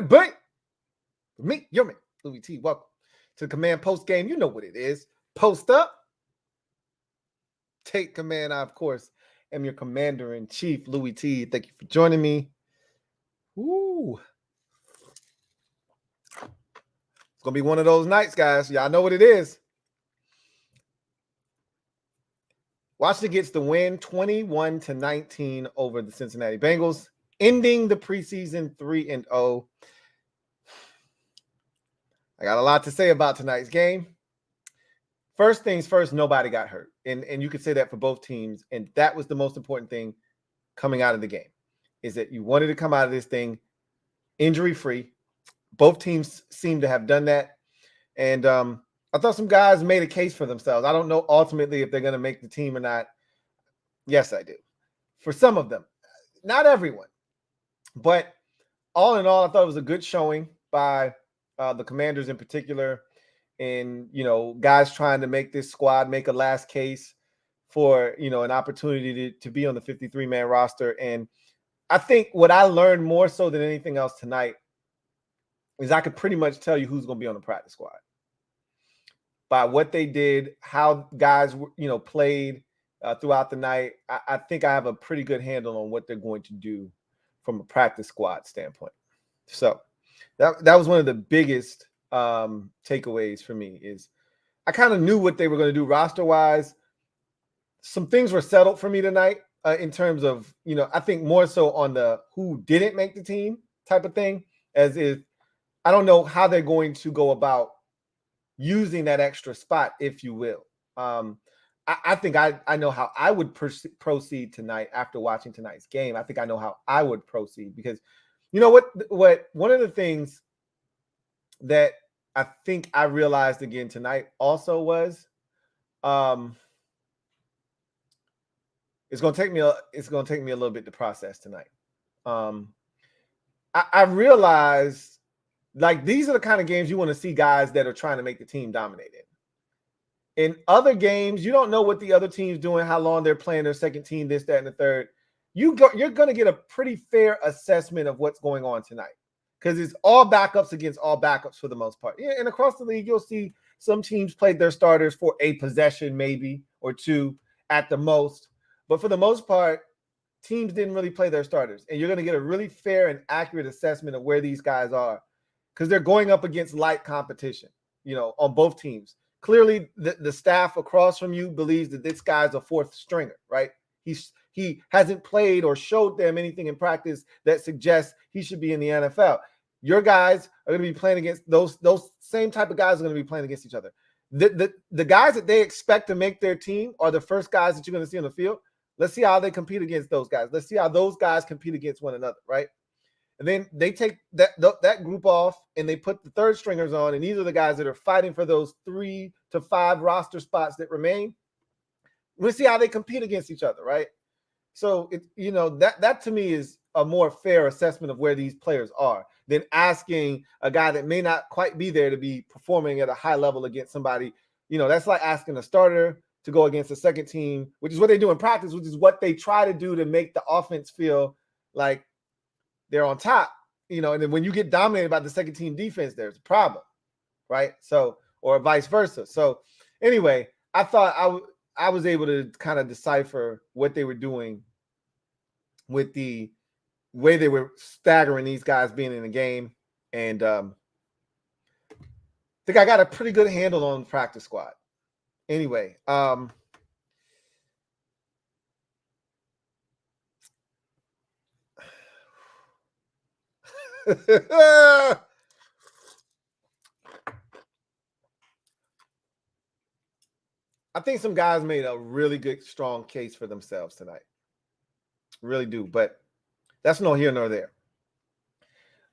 bang. Me, your man, Louie Tee. Welcome to the Command Post Game. You know what it is. Post up. Take command. I, of course, am your commander-in-chief, Louie Tee. Thank you for joining me. Ooh. It's going to be one of those nights, guys. Y'all know what it is. Washington gets the win 21-19 over the Cincinnati Bengals, ending the preseason 3-0. I got a lot to say about tonight's game. First things first, nobody got hurt. And you could say that for both teams. And that was the most important thing coming out of the game, is that you wanted to come out of this thing injury-free. Both teams seem to have done that. And I thought some guys made a case for themselves. I don't know ultimately if they're going to make the team or not. Yes, I do. For some of them. Not everyone. But all in all, I thought it was a good showing by the Commanders in particular. And, you know, guys trying to make this squad make a last case for, you know, an opportunity to be on the 53-man roster. And I think what I learned more so than anything else tonight is I could pretty much tell you who's going to be on the practice squad by what they did, how guys, you know, played throughout the night. I think I have a pretty good handle on what they're going to do from a practice squad standpoint. So that was one of the biggest takeaways for me. Is I kind of knew what they were going to do roster wise. Some things were settled for me tonight in terms of, you know, I think more so on the who didn't make the team type of thing, as if I don't know how they're going to go about using that extra spot, if you will. I think I know how I would proceed tonight after watching tonight's game. I think I know how I would proceed because, you know what one of the things that I think I realized again tonight also was it's going to take me a little bit to process tonight. I realized, like, these are the kind of games you want to see guys that are trying to make the team dominate in. In other games, you don't know what the other team's doing, how long they're playing their second team, this, that, and the third. You're going to get a pretty fair assessment of what's going on tonight because it's all backups against all backups for the most part. Yeah, and across the league, you'll see some teams played their starters for a possession maybe or two at the most. But for the most part, teams didn't really play their starters. And you're going to get a really fair and accurate assessment of where these guys are because they're going up against light competition, you know, on both teams. Clearly, the staff across from you believes that this guy's a fourth stringer, right? He hasn't played or showed them anything in practice that suggests he should be in the NFL. Your guys are going to be playing against those same type of guys are going to be playing against each other. The guys that they expect to make their team are the first guys that you're going to see on the field. Let's see how they compete against those guys. Let's see how those guys compete against one another, right? And then they take that group off and they put the third stringers on, and these are the guys that are fighting for those 3 to 5 roster spots that remain. We'll see how they compete against each other, right? So you know, that to me is a more fair assessment of where these players are than asking a guy that may not quite be there to be performing at a high level against somebody. You know, that's like asking a starter to go against a second team, which is what they do in practice, which is what they try to do to make the offense feel like they're on top, you know, and then when you get dominated by the second team defense, there's a problem, right? So, or vice versa. So anyway, I thought I was able to kind of decipher what they were doing with the way they were staggering these guys being in the game. And I think I got a pretty good handle on the practice squad. Anyway, I think some guys made a really good, strong case for themselves tonight. Really do, but that's no here nor there.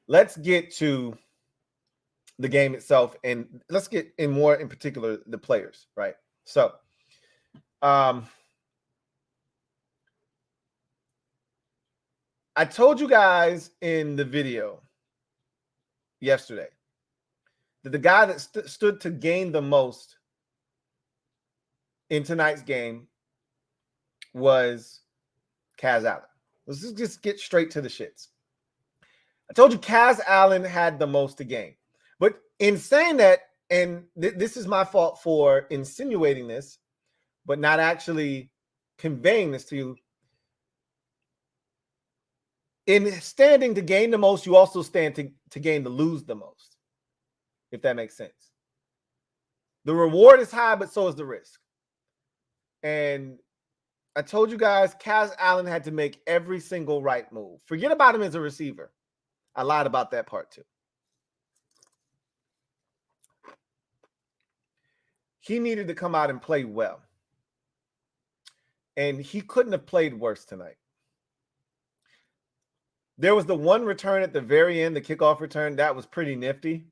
Let's get to the game itself, and let's get in more in particular the players, right? So, I told you guys in the video yesterday that the guy that stood to gain the most in tonight's game was Kaz Allen. Let's just get straight to the shits. I told you Kaz Allen had the most to gain. But in saying that, and this is my fault for insinuating this, but not actually conveying this to you. In standing to gain the most, you also stand to gain to lose the most, if that makes sense. The reward is high, but so is the risk. And I told you guys, Kaz Allen had to make every single right move. Forget about him as a receiver. I lied about that part too. He needed to come out and play well. And he couldn't have played worse tonight. There was the one return at the very end, the kickoff return, that was pretty nifty.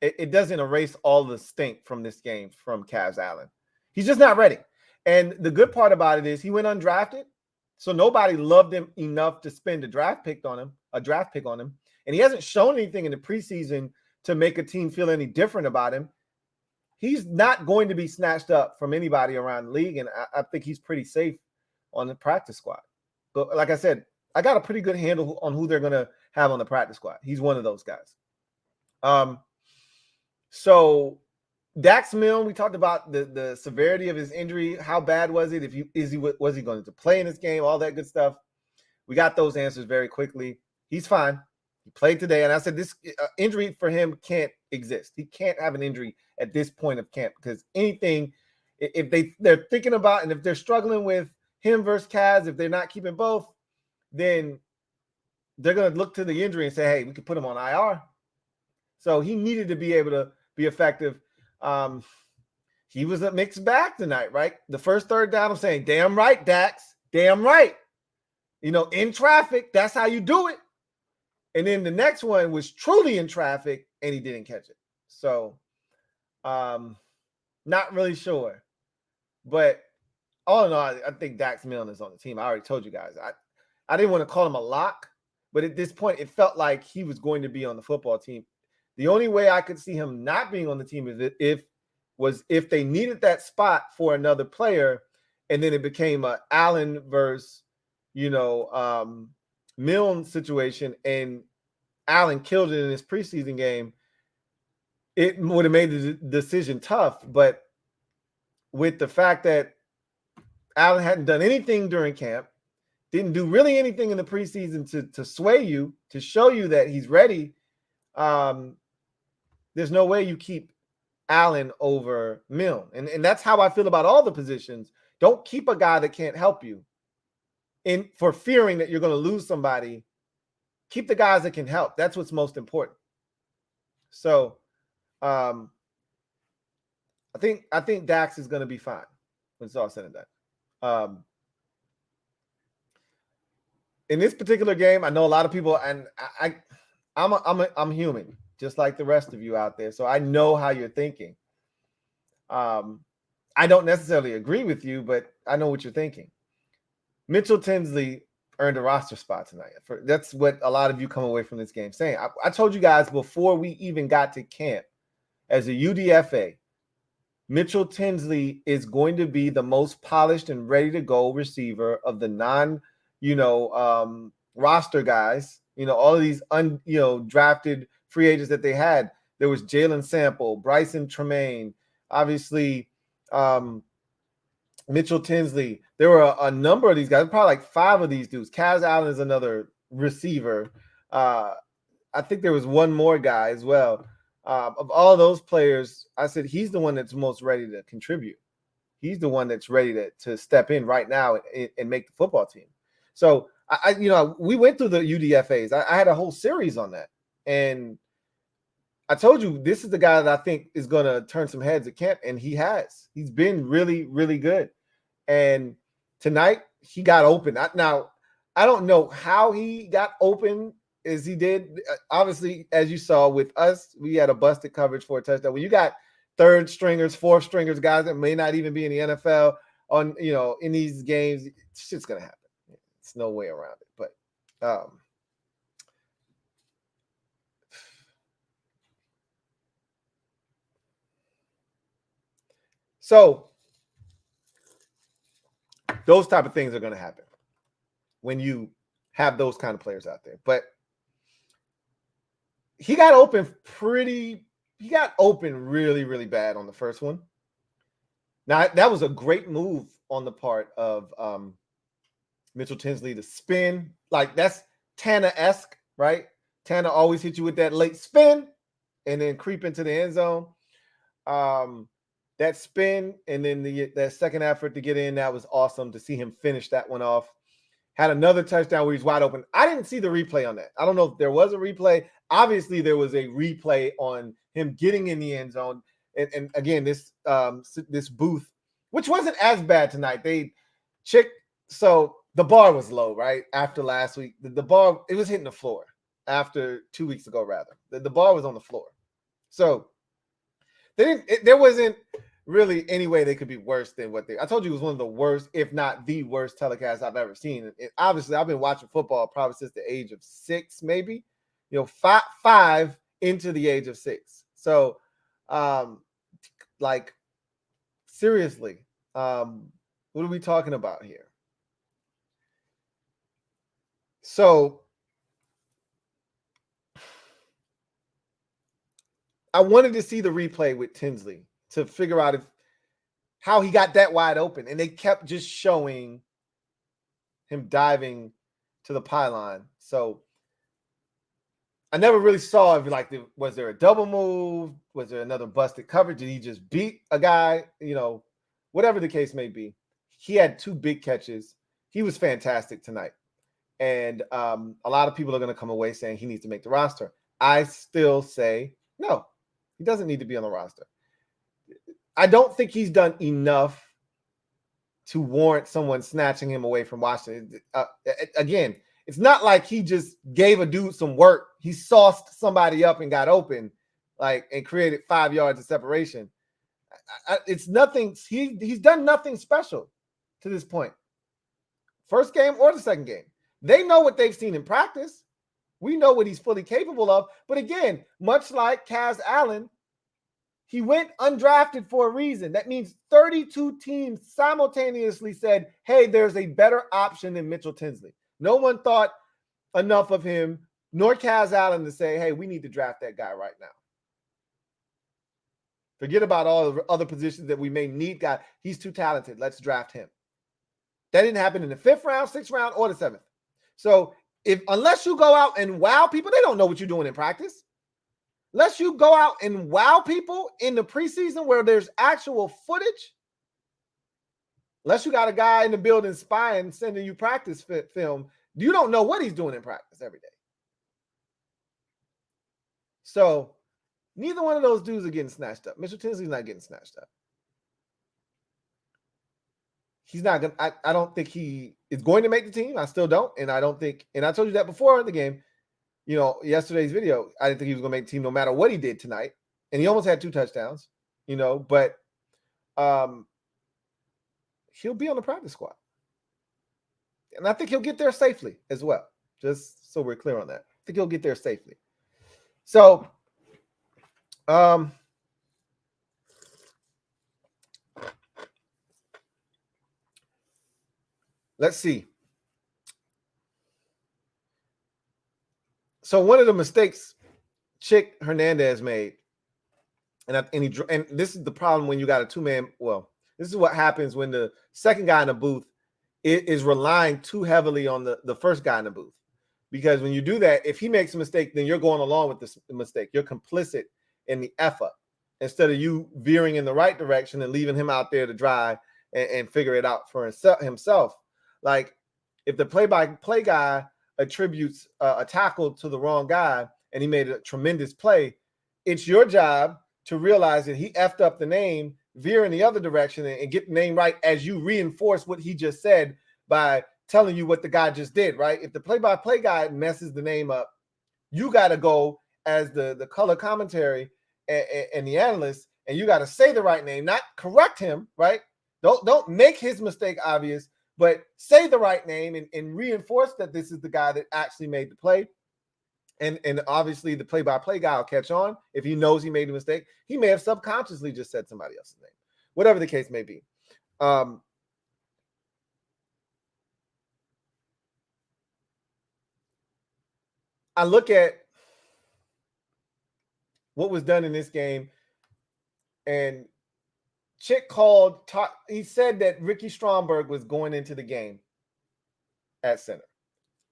It doesn't erase all the stink from this game from Kaz Allen. He's just not ready. And the good part about it is he went undrafted, so nobody loved him enough to spend a draft pick on him. And he hasn't shown anything in the preseason to make a team feel any different about him. He's not going to be snatched up from anybody around the league, and I think he's pretty safe on the practice squad. But like I said, I got a pretty good handle on who they're going to have on the practice squad. He's one of those guys. So Dax Milne, we talked about the severity of his injury. How bad was it? Was he going to play in this game? All that good stuff. We got those answers very quickly. He's fine. He played today, and I said this injury for him can't exist. He can't have an injury at this point of camp because anything, if they're thinking about, and if they're struggling with him versus Kaz, if they're not keeping both, then they're going to look to the injury and say, hey, we could put him on IR. So he needed to be able to be effective. He was a mixed bag tonight, right? The first third down, I'm saying, damn right, Dax. Damn right. In traffic, that's how you do it. And then the next one was truly in traffic, and he didn't catch it. So not really sure. But all in all, I think Dax Milne is on the team. I already told you guys. I didn't want to call him a lock, but at this point, it felt like he was going to be on the football team. The only way I could see him not being on the team is if they needed that spot for another player, and then it became a Allen versus, Milne situation, and Allen killed it in his preseason game. It would have made the decision tough, but with the fact that Allen hadn't done anything during camp, didn't do really anything in the preseason to sway you, to show you that he's ready, there's no way you keep Allen over Milne. And that's how I feel about all the positions. Don't keep a guy that can't help you for fearing that you're going to lose somebody. Keep the guys that can help. That's what's most important. So I think Dax is going to be fine when it's all said and done. In this particular game, I know a lot of people, and I'm human, just like the rest of you out there. So I know how you're thinking. I don't necessarily agree with you, but I know what you're thinking. Mitchell Tinsley earned a roster spot tonight. That's what a lot of you come away from this game saying. I told you guys before we even got to camp, as a UDFA, Mitchell Tinsley is going to be the most polished and ready to go receiver of the roster guys. All of these drafted free agents that they had. There was Jalen Sample, Bryson Tremaine, obviously Mitchell Tinsley. There were a number of these guys, probably like 5 of these dudes. Kaz Allen is another receiver. I think there was one more guy as well. Of all of those players, I said he's the one that's most ready to contribute. He's the one that's ready to step in right now and make the football team. So we went through the UDFAs. I had a whole series on that, and I told you this is the guy that I think is going to turn some heads at camp, and he has. He's been really, really good. And tonight he got open. Now I don't know how he got open as he did. Obviously, as you saw with us, we had a busted coverage for a touchdown. When you got third stringers, fourth stringers, guys that may not even be in the NFL on, in these games, shit's gonna happen. It's no way around it. But so those type of things are gonna happen when you have those kind of players out there. But he got open really, really bad on the first one. Now, that was a great move on the part of Mitchell Tinsley to spin. Like, that's Tanner-esque, right? Tanner always hit you with that late spin and then creep into the end zone. That spin and then that second effort to get in, that was awesome to see him finish that one off. Had another touchdown where he's wide open. I didn't see the replay on that. I don't know if there was a replay. Obviously, there was a replay on him getting in the end zone. And again, this booth, which wasn't as bad tonight. So the bar was low, right? After last week, the bar, it was hitting the floor after 2 weeks ago, rather. The bar was on the floor. So there wasn't really any way they could be worse than what I told you it was one of the worst, if not the worst telecasts I've ever seen. And obviously, I've been watching football probably since the age of 6, maybe, five into the age of 6. So, like, seriously, what are we talking about here? So, I wanted to see the replay with Tinsley to figure out how he got that wide open. And they kept just showing him diving to the pylon. So I never really saw if was there a double move? Was there another busted coverage? Did he just beat a guy? Whatever the case may be. He had 2 big catches. He was fantastic tonight. And a lot of people are going to come away saying he needs to make the roster. I still say no, he doesn't need to be on the roster. I don't think he's done enough to warrant someone snatching him away from Washington. Again, it's not like he just gave a dude some work. He sauced somebody up and got open, and created 5 yards of separation. It's nothing. He's done nothing special to this point. First game or the second game. They know what they've seen in practice. We know what he's fully capable of. But again, much like Kaz Allen, he went undrafted for a reason. That means 32 teams simultaneously said, hey, there's a better option than Mitchell Tinsley. No one thought enough of him, nor Kaz Allen, to say, hey, we need to draft that guy right now. Forget about all the other positions that we may need guy. He's too talented. Let's draft him. That didn't happen in the 5th round, 6th round, or the 7th. So unless you go out and wow people, they don't know what you're doing in practice. Unless you go out and wow people in the preseason where there's actual footage, unless you got a guy in the building spying, sending you practice film, you don't know what he's doing in practice every day. So neither one of those dudes are getting snatched up. Mitchell Tinsley's not getting snatched up. He's not going to, I don't think he is going to make the team. I still don't. And I don't think, and I told you that before in the game, yesterday's video, I didn't think he was going to make the team no matter what he did tonight. And he almost had 2 touchdowns, but he'll be on the practice squad. And I think he'll get there safely as well. Just so we're clear on that. I think he'll get there safely. So, let's see. So one of the mistakes Chick Hernandez made, and this is the problem when you got a 2-man. Well, this is what happens when the second guy in the booth is relying too heavily on the first guy in the booth. Because when you do that, if he makes a mistake, then you're going along with the mistake. You're complicit in the F-up instead of you veering in the right direction and leaving him out there to dry and figure it out for himself. Like, if the play-by-play guy attributes a tackle to the wrong guy and he made a tremendous play, it's your job to realize that he effed up the name, veer in the other direction, and get the name right as you reinforce what he just said by telling you what the guy just did, right? If the play-by-play guy messes the name up, you got to go as the color commentary and the analyst, and you got to say the right name, not correct him, right? Don't make his mistake obvious, but say the right name and reinforce that this is the guy that actually made the play. And obviously the play-by-play guy will catch on. If he knows he made a mistake, he may have subconsciously just said somebody else's name, whatever the case may be. I look at what was done in this game. And Chick called, he said that Ricky Stromberg was going into the game at center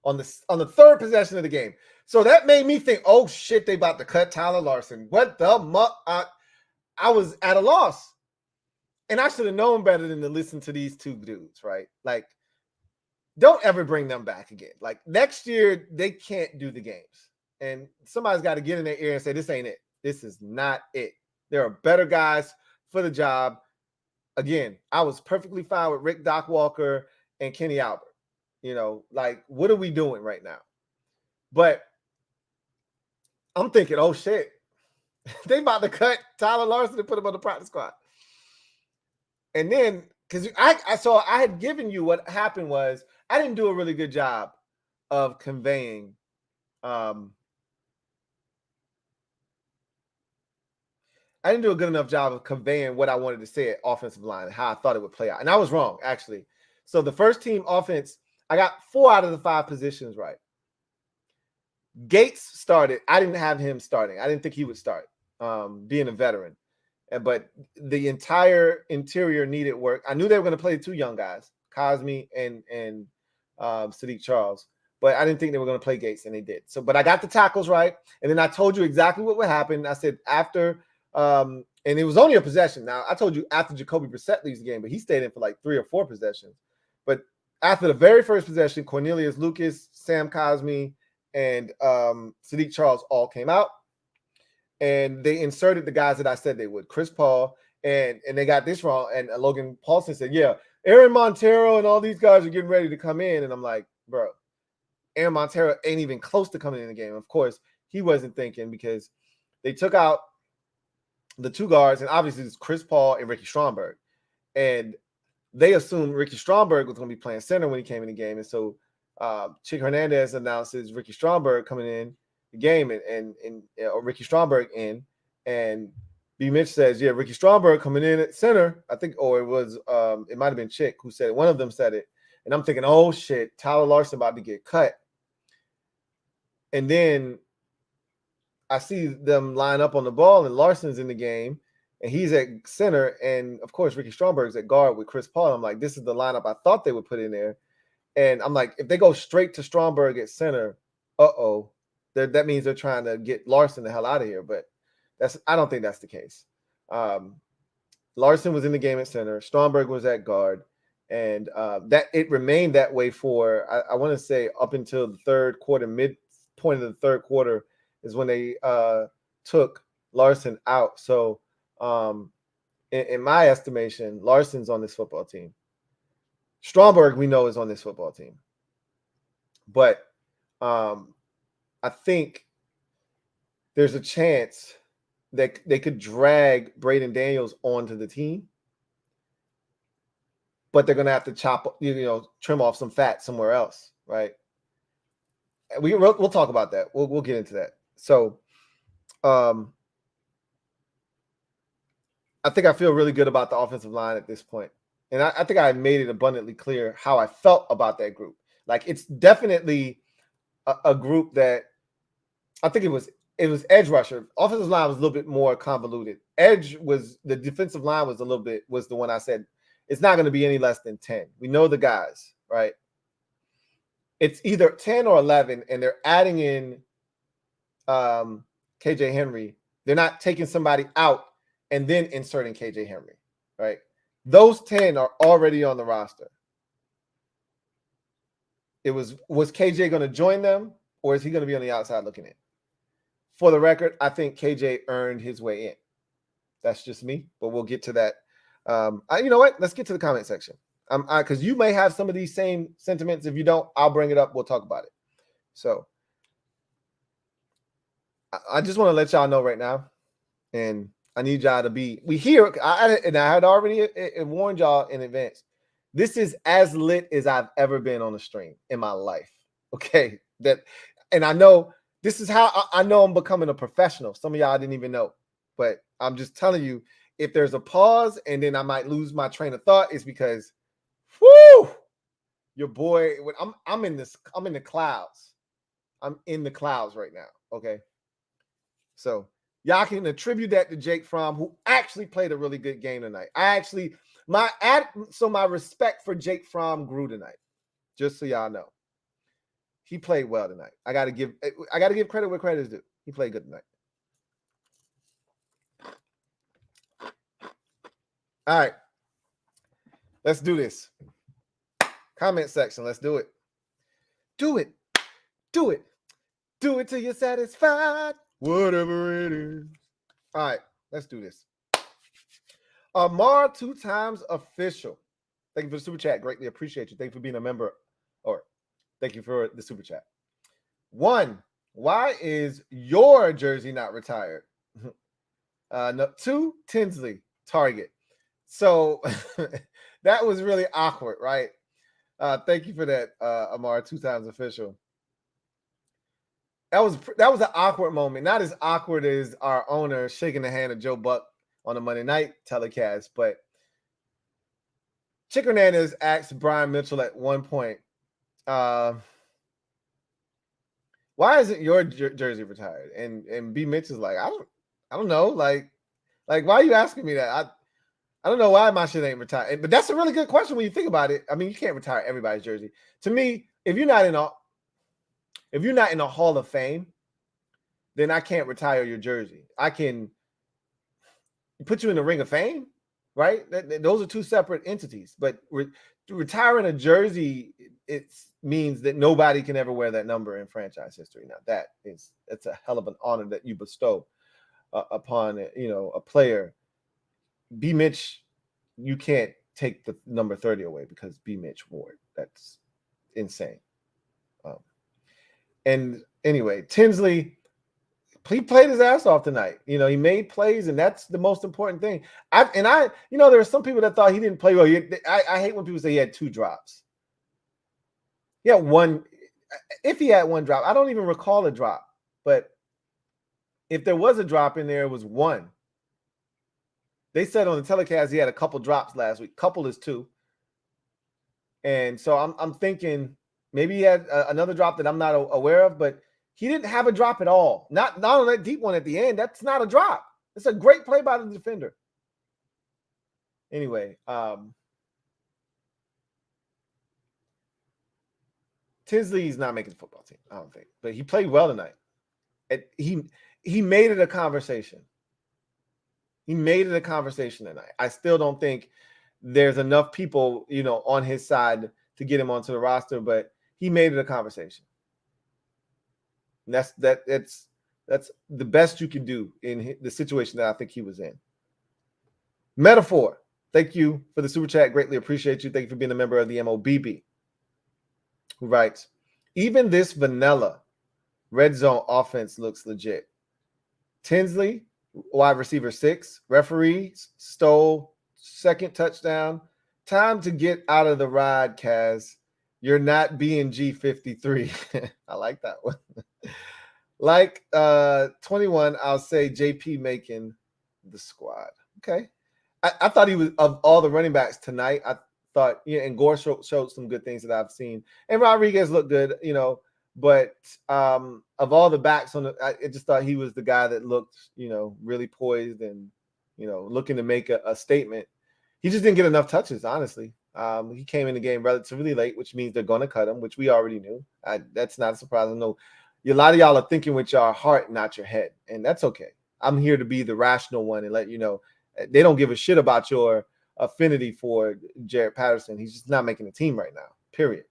on the third possession of the game. So that made me think, oh shit, they about to cut Tyler Larsen. What the muck? I was at a loss. And I should have known better than to listen to these two dudes, right? Like, don't ever bring them back again. Like, next year, they can't do the games. And somebody's got to get in their ear and say, this ain't it. This is not it. There are better guys for the job. Again, I was perfectly fine with Rick Doc Walker and Kenny Albert. You know, like, what are we doing right now? But I'm thinking, oh, shit. They about to cut Tyler Larsen and put him on the practice squad. And then, because I had given you what happened was I didn't do a really good job of conveying I didn't do a good enough job of conveying what I wanted to say at offensive line, how I thought it would play out. And I was wrong, actually. So the first team offense, I got 4 out of the 5 positions right. Gates started. I didn't have him starting. I didn't think he would start, being a veteran. But the entire interior needed work. I knew they were going to play 2 young guys, Cosme and Sadiq Charles. But I didn't think they were going to play Gates, and they did. So, but I got the tackles right. And then I told you exactly what would happen. I said after and it was only a possession. Now, I told you after Jacoby Brissett leaves the game, but he stayed in for like 3 or 4 possessions. But after the very first possession, Cornelius Lucas, Sam Cosme, and Sadiq Charles all came out. And they inserted the guys that I said they would, Chris Paul, and they got this wrong. And Logan Paulson said, yeah, Aaron Montero and all these guys are getting ready to come in. And I'm like, bro, Aaron Montero ain't even close to coming in the game. Of course, he wasn't thinking because they took out the 2 guards, and obviously it's Chris Paul and Ricky Stromberg. And they assumed Ricky Stromberg was going to be playing center when he came in the game. And so Chick Hernandez announces Ricky Stromberg coming in the game and Ricky Stromberg in. And B. Mitch says, yeah, Ricky Stromberg coming in at center. I think, or it was, it might have been Chick who said it. One of them said it. And I'm thinking, oh, shit, Tyler Larsen about to get cut. And then I see them line up on the ball, and Larsen's in the game, and he's at center. And, of course, Ricky Stromberg's at guard with Chris Paul. I'm like, this is the lineup I thought they would put in there. And I'm like, if they go straight to Stromberg at center, that means they're trying to get Larsen the hell out of here. But I don't think that's the case. Larsen was in the game at center. Stromberg was at guard. And that it remained that way for, I want to say, up until the third quarter, midpoint of the third quarter, is when they took Larsen out. So in my estimation, Larsen's on this football team. Stromberg, we know, is on this football team. But I think there's a chance that they could drag Braden Daniels onto the team. But they're going to have to trim off some fat somewhere else, right? We'll talk about that. We'll get into that. So, I think I feel really good about the offensive line at this point. And I think I made it abundantly clear how I felt about that group. Like, it's definitely a group that I think it was edge rusher. Offensive line was a little bit more convoluted. The defensive line was the one I said, it's not going to be any less than 10. We know the guys, right? It's either 10 or 11, and they're adding in KJ Henry. They're not taking somebody out and then inserting KJ Henry, right? Those 10 are already on the roster. Was KJ going to join them, or is he going to be on the outside looking in? For the record, I think KJ earned his way in. That's just me, but we'll get to that. You know what? Let's get to the comment section. Because you may have some of these same sentiments. If you don't, I'll bring it up. We'll talk about it. So I just want to let y'all know right now, and I need y'all to be. I had already warned y'all in advance. This is as lit as I've ever been on a stream in my life. Okay, and I know this is how I know I'm becoming a professional. Some of y'all didn't even know, but I'm just telling you. If there's a pause and then I might lose my train of thought, it's because, your boy. I'm in the clouds. I'm in the clouds right now. Okay, so Y'all can attribute that to Jake Fromm, who actually played a really good game tonight. My respect for Jake Fromm grew tonight. Just so y'all know, he played well tonight. I gotta give credit where credit is due. He played good tonight. All right, let's do this. Comment section. Let's do it. Do it. Do it. Do it till you're satisfied. Whatever it is. All right, let's do this. Amar 2x official. Thank you for the super chat. Greatly appreciate you. Thank you for being a member. Or thank you for the super chat. 1, why is your jersey not retired? 2, Tinsley, Target. So that was really awkward, right? Thank you for that, Amar 2x official. That was an awkward moment. Not as awkward as our owner shaking the hand of Joe Buck on the Monday night telecast, but Chick Hernandez asked Brian Mitchell at one point, why isn't your jersey retired? And B Mitch is like, I don't know. Like why are you asking me that? I don't know why my shit ain't retired. But that's a really good question when you think about it. I mean, you can't retire everybody's jersey. To me, if you're not in a Hall of Fame, then I can't retire your jersey. I can put you in the Ring of Fame, right? Those are two separate entities. But retiring a jersey, it means that nobody can ever wear that number in franchise history. Now, it's a hell of an honor that you bestow upon a player. B Mitch, you can't take the number 30 away because B Mitch wore it. That's insane. And anyway, Tinsley, he played his ass off tonight. He made plays, and that's the most important thing. There are some people that thought he didn't play well. I hate when people say he had 2 drops. He had one. If he had one drop, I don't even recall a drop. But if there was a drop in there, it was one. They said on the telecast he had a couple drops last week. Couple is 2. And so I'm thinking maybe he had another drop that I'm not aware of, but he didn't have a drop at all. Not on that deep one at the end. That's not a drop. It's a great play by the defender. Anyway, Tinsley's not making the football team, I don't think. But he played well tonight. He made it a conversation. He made it a conversation tonight. I still don't think there's enough people, on his side to get him onto the roster, but he made it a conversation. And that's the best you can do in the situation that I think he was in. Metaphor, thank you for the super chat. Greatly appreciate you. Thank you for being a member of the MOBB. Who writes, even this vanilla red zone offense looks legit. Tinsley, wide receiver 6, referee stole, 2nd touchdown. Time to get out of the ride, Kaz. You're not BNG 53. I like that one. Like 21, I'll say JP making the squad. Okay. I thought he was, of all the running backs tonight, I thought, and Gore showed some good things that I've seen. And Rodriguez looked good, but of all the backs I just thought he was the guy that looked, really poised and, looking to make a statement. He just didn't get enough touches, honestly. He came in the game relatively late, which means they're going to cut him, which we already knew. That's not a surprise. I know a lot of y'all are thinking with your heart, not your head, and that's okay. I'm here to be the rational one and let you know they don't give a shit about your affinity for Jared Patterson. He's just not making the team right now, period.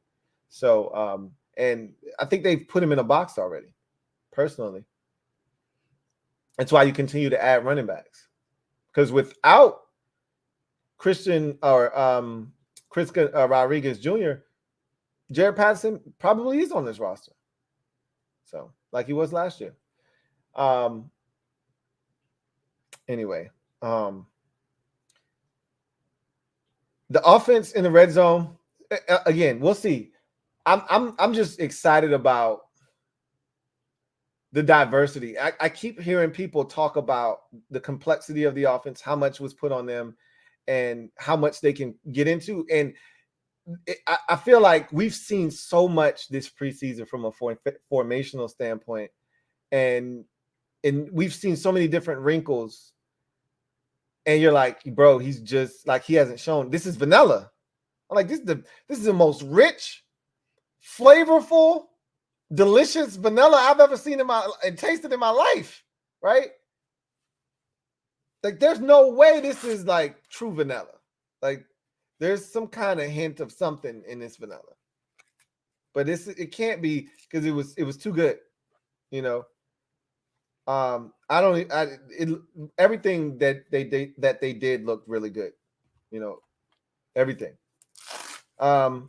So, and I think they've put him in a box already, personally. That's why you continue to add running backs. Because without Chris Rodriguez Jr., Jared Patterson probably is on this roster. So, like he was last year. Anyway, the offense in the red zone, again, we'll see. I'm just excited about the diversity. I keep hearing people talk about the complexity of the offense, how much was put on them, and how much they can get into. And I feel like we've seen so much this preseason from a formational standpoint, and and we've seen so many different wrinkles. And you're like, bro, he's just like, he hasn't shown. This is vanilla. I'm like, this is the most rich, flavorful, delicious vanilla I've ever seen and tasted in my life, right? Like, there's no way this is like true vanilla. Like, there's some kind of hint of something in this vanilla, but it can't be, because it was too good, you know. Everything that they did looked really good, you know, everything. I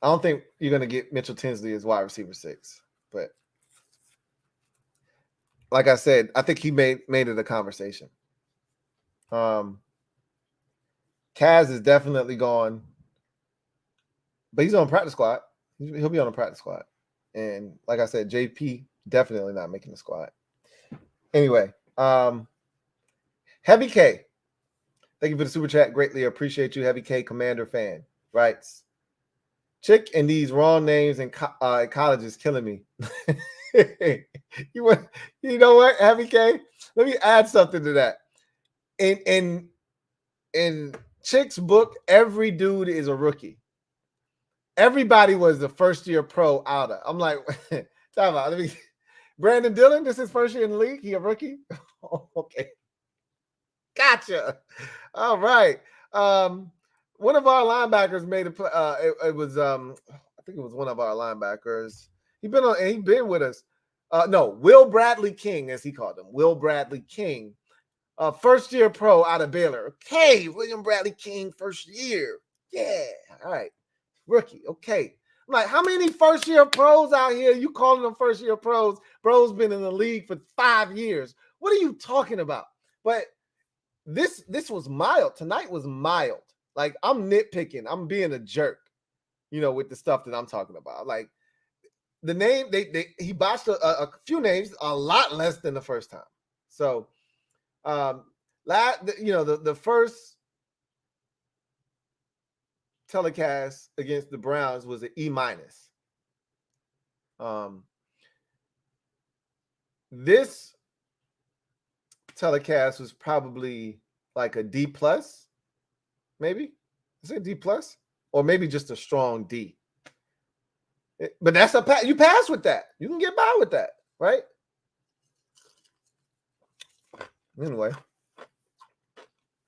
don't think you're gonna get Mitchell Tinsley as wide receiver 6, but like I said, I think he made it a conversation. Kaz is definitely gone, but he's on practice squad. He'll be on a practice squad, and like I said, JP definitely not making the squad. Anyway, Heavy K, thank you for the super chat. Greatly appreciate you, Heavy K, Commander fan. Writes, chick and these wrong names in college is killing me. You know what, Heavy K? Let me add something to that. In Chick's book, every dude is a rookie. Everybody was the first year pro out of. I'm like, talk about. Brandon Dillon, this is his first year in the league. He a rookie? Okay. Gotcha. All right. One of our linebackers made a play. It was I think it was one of our linebackers. He been with us. No, Will Bradley King, as he called him. Will Bradley King. First year pro out of Baylor. Okay, William Bradley King, first year. Yeah. All right. Rookie. Okay. I'm like, how many first year pros out here? You calling them first year pros? Bro's been in the league for 5 years. What are you talking about? But this was mild. Tonight was mild. Like, I'm nitpicking. I'm being a jerk, you know, with the stuff that I'm talking about. Like, the name, he botched a few names, a lot less than the first time. So, the first telecast against the Browns was an E-. This telecast was probably like a D+, maybe. Is it D+? Or maybe just a strong D. But that's a pass. You pass with that. You can get by with that, right? Anyway,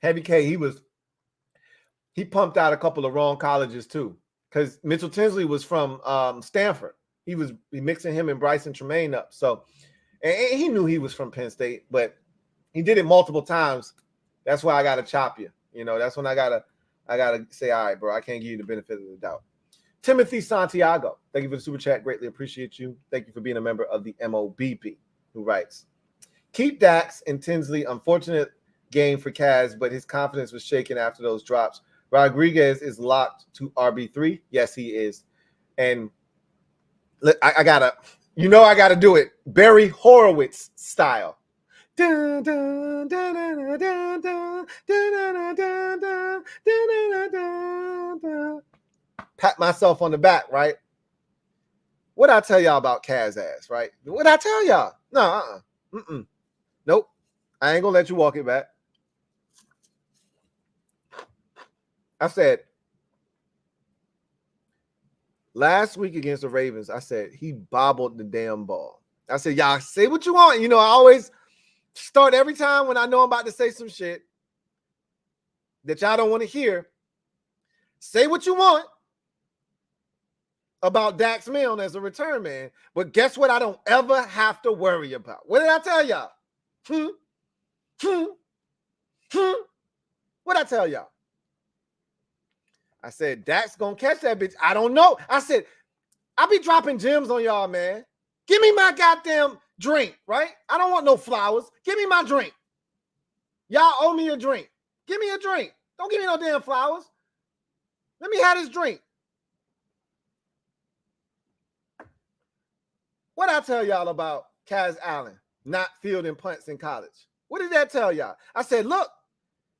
Heavy K, he pumped out a couple of wrong colleges too, because Mitchell Tinsley was from Stanford. He mixing him and Bryson Tremaine up. So, and he knew he was from Penn State, but he did it multiple times. That's why I got to chop you. You know, that's when I gotta say, all right, bro, I can't give you the benefit of the doubt. Timothy Santiago, thank you for the super chat. Greatly appreciate you. Thank you for being a member of the MOBB, who writes, keep Dax and Tinsley. Unfortunate game for Kaz, but his confidence was shaken after those drops. Rodriguez is locked to RB3. Yes, he is. And I gotta do it Barry Horowitz style. Pat myself on the back, right? What I tell y'all about Kaz ass, right? What I tell y'all? No, nope. I ain't gonna let you walk it back. I said last week against the Ravens, I said he bobbled the damn ball. I said, y'all say what you want. You know, I always start every time when I know I'm about to say some shit that y'all don't want to hear. Say what you want about Dax Milne as a return man, but guess what? I don't ever have to worry about. What did I tell y'all? What I tell y'all? I said, Dax gonna catch that bitch. I don't know. I said, I'll be dropping gems on y'all, man. Give me my goddamn drink, right? I don't want no flowers. Give me my drink. Y'all owe me a drink. Give me a drink. Don't give me no damn flowers. Let me have this drink. What I tell y'all about Kaz Allen not fielding punts in college? What did that tell y'all? I said, look,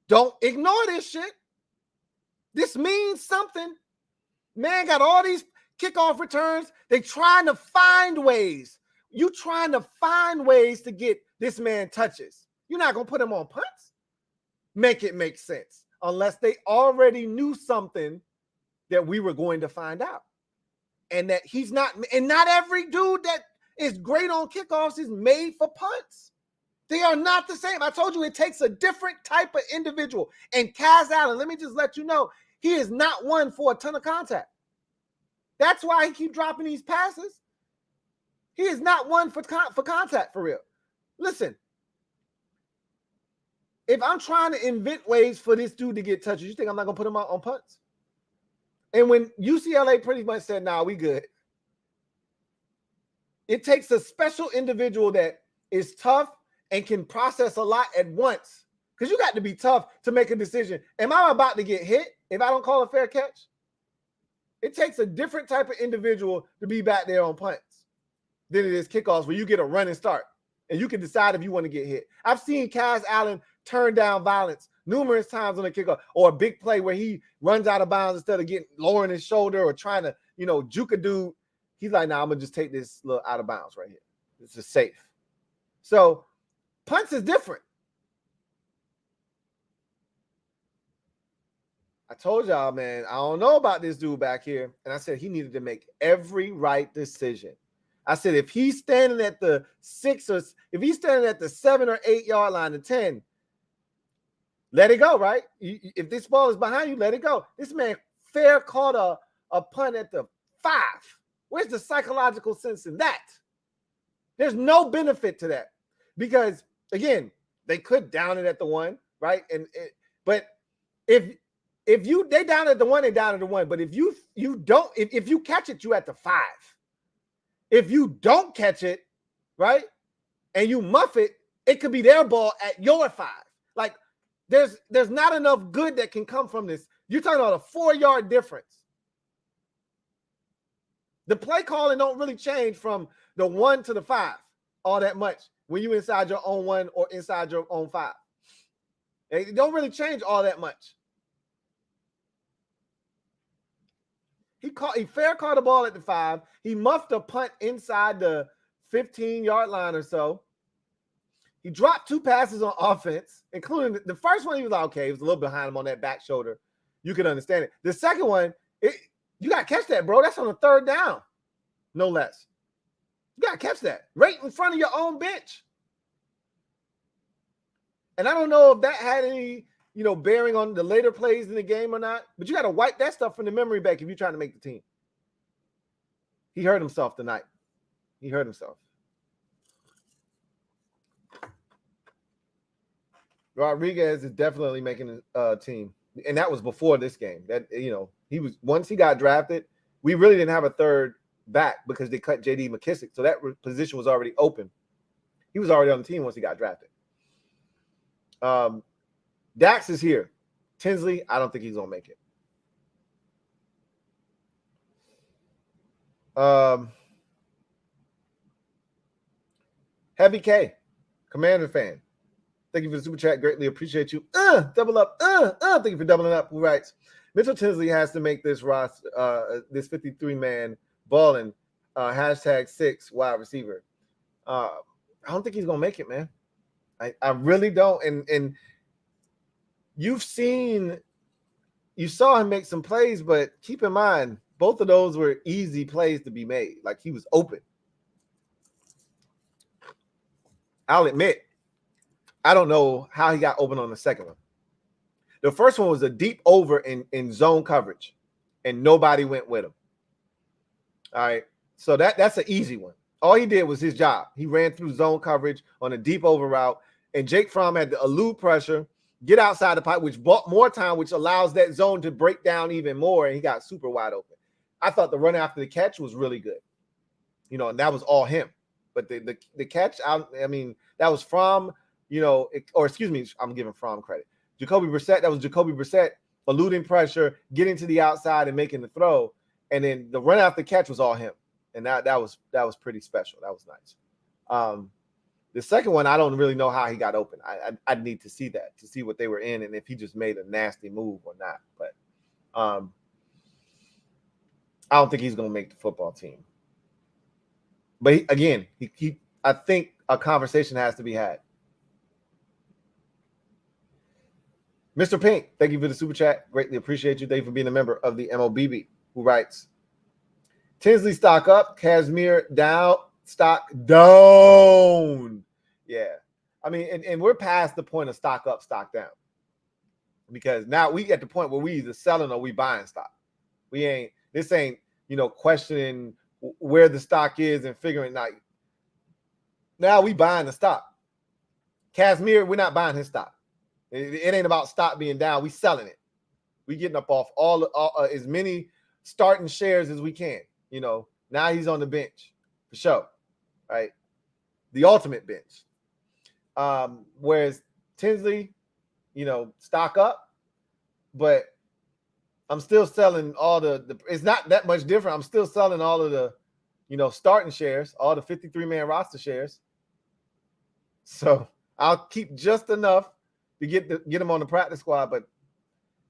don't ignore this shit. This means something. Man got all these kickoff returns. They trying to find ways. You trying to find ways to get this man touches. You're not going to put him on punts. Make it make sense. Unless they already knew something that we were going to find out. And that he's not, and not every dude that is great on kickoffs is made for punts. They are not the same. I told you it takes a different type of individual. And Kaz Allen, let me just let you know, he is not one for a ton of contact. That's why he keep dropping these passes. He is not one for contact, for real. Listen, if I'm trying to invent ways for this dude to get touches, you think I'm not going to put him out on punts? And when UCLA pretty much said, nah, we good. It takes a special individual that is tough and can process a lot at once. Because you got to be tough to make a decision. Am I about to get hit if I don't call a fair catch? It takes a different type of individual to be back there on punts than it is kickoffs where you get a running start and you can decide if you want to get hit. I've seen Kaz Allen turn down violence numerous times on a kickoff, or a big play where he runs out of bounds instead of lowering his shoulder or trying to, juke a dude. He's like, nah, I'm going to just take this little out of bounds right here. This is safe. So punts is different. I told y'all, man, I don't know about this dude back here. And I said he needed to make every right decision. I said, if he's standing at the 6 or if he's standing at the 7 or 8 yard line to 10, let it go, right? If this ball is behind you, let it go. This man fair caught a punt at the 5. Where's the psychological sense in that? There's no benefit to that because, again, they could down it at the 1, right? But if they down at the 1, they down at the 1. But if you don't, if you catch it, you at the 5. If you don't catch it, right, and you muff it, it could be their ball at your 5. Like, there's not enough good that can come from this. You're talking about a 4-yard difference. The play calling don't really change from the 1 to the 5 all that much when you're inside your own 1 or inside your own 5. It don't really change all that much. He fair caught the ball at the 5. He muffed a punt inside the 15-yard line or so. He dropped 2 passes on offense, including the first one. He was like, okay, he was a little behind him on that back shoulder. You can understand it. The second one, you got to catch that, bro. That's on the 3rd down, no less. You got to catch that right in front of your own bench. And I don't know if that had any, bearing on the later plays in the game or not, but you got to wipe that stuff from the memory bank if you're trying to make the team. He hurt himself tonight. He hurt himself. Rodriguez is definitely making a team. And that was before this game. That, he was, once he got drafted, we really didn't have a third back because they cut JD McKissick. So that position was already open. He was already on the team once he got drafted. Dax is here. Tinsley, I don't think he's going to make it. Heavy K, Commander fan. Thank you for the super chat. Greatly appreciate you. Double up. Thank you for doubling up. Who writes, Mitchell Tinsley has to make this roster, this 53-man balling #6 wide receiver. I don't think he's gonna make it, man. I really don't. And you saw him make some plays, but keep in mind, both of those were easy plays to be made. Like, he was open. I'll admit, I don't know how he got open on the second one. The first one was a deep over in zone coverage, and nobody went with him. All right, so that's an easy one. All he did was his job. He ran through zone coverage on a deep over route, and Jake Fromm had to elude pressure, get outside the pipe, which bought more time, which allows that zone to break down even more, and he got super wide open. I thought the run after the catch was really good, and that was all him. But the catch, I mean, that was Fromm. I'm giving Fromm credit. Jacoby Brissett, that was Jacoby Brissett eluding pressure, getting to the outside and making the throw. And then the run after catch was all him. And that was pretty special. That was nice. The second one, I don't really know how he got open. I'd need to see that, to see what they were in and if he just made a nasty move or not. But I don't think he's going to make the football team. But I think a conversation has to be had. Mr. Pink, thank you for the super chat. Greatly appreciate you. Thank you for being a member of the MOBB, who writes, Tinsley stock up, Casimir down, stock down. Yeah. I mean, and we're past the point of stock up, stock down. Because now we at the point where we either selling or we buying stock. This ain't, questioning where the stock is and figuring out. Now we buying the stock. Casimir, we're not buying his stock. It ain't about stock being down. We selling it. We getting up off all as many starting shares as we can. Now he's on the bench for sure, right? The ultimate bench. Whereas Tinsley, stock up, but I'm still selling all the it's not that much different. I'm still selling all of the, starting shares, all the 53-man roster shares. So I'll keep just enough to get him on the practice squad, but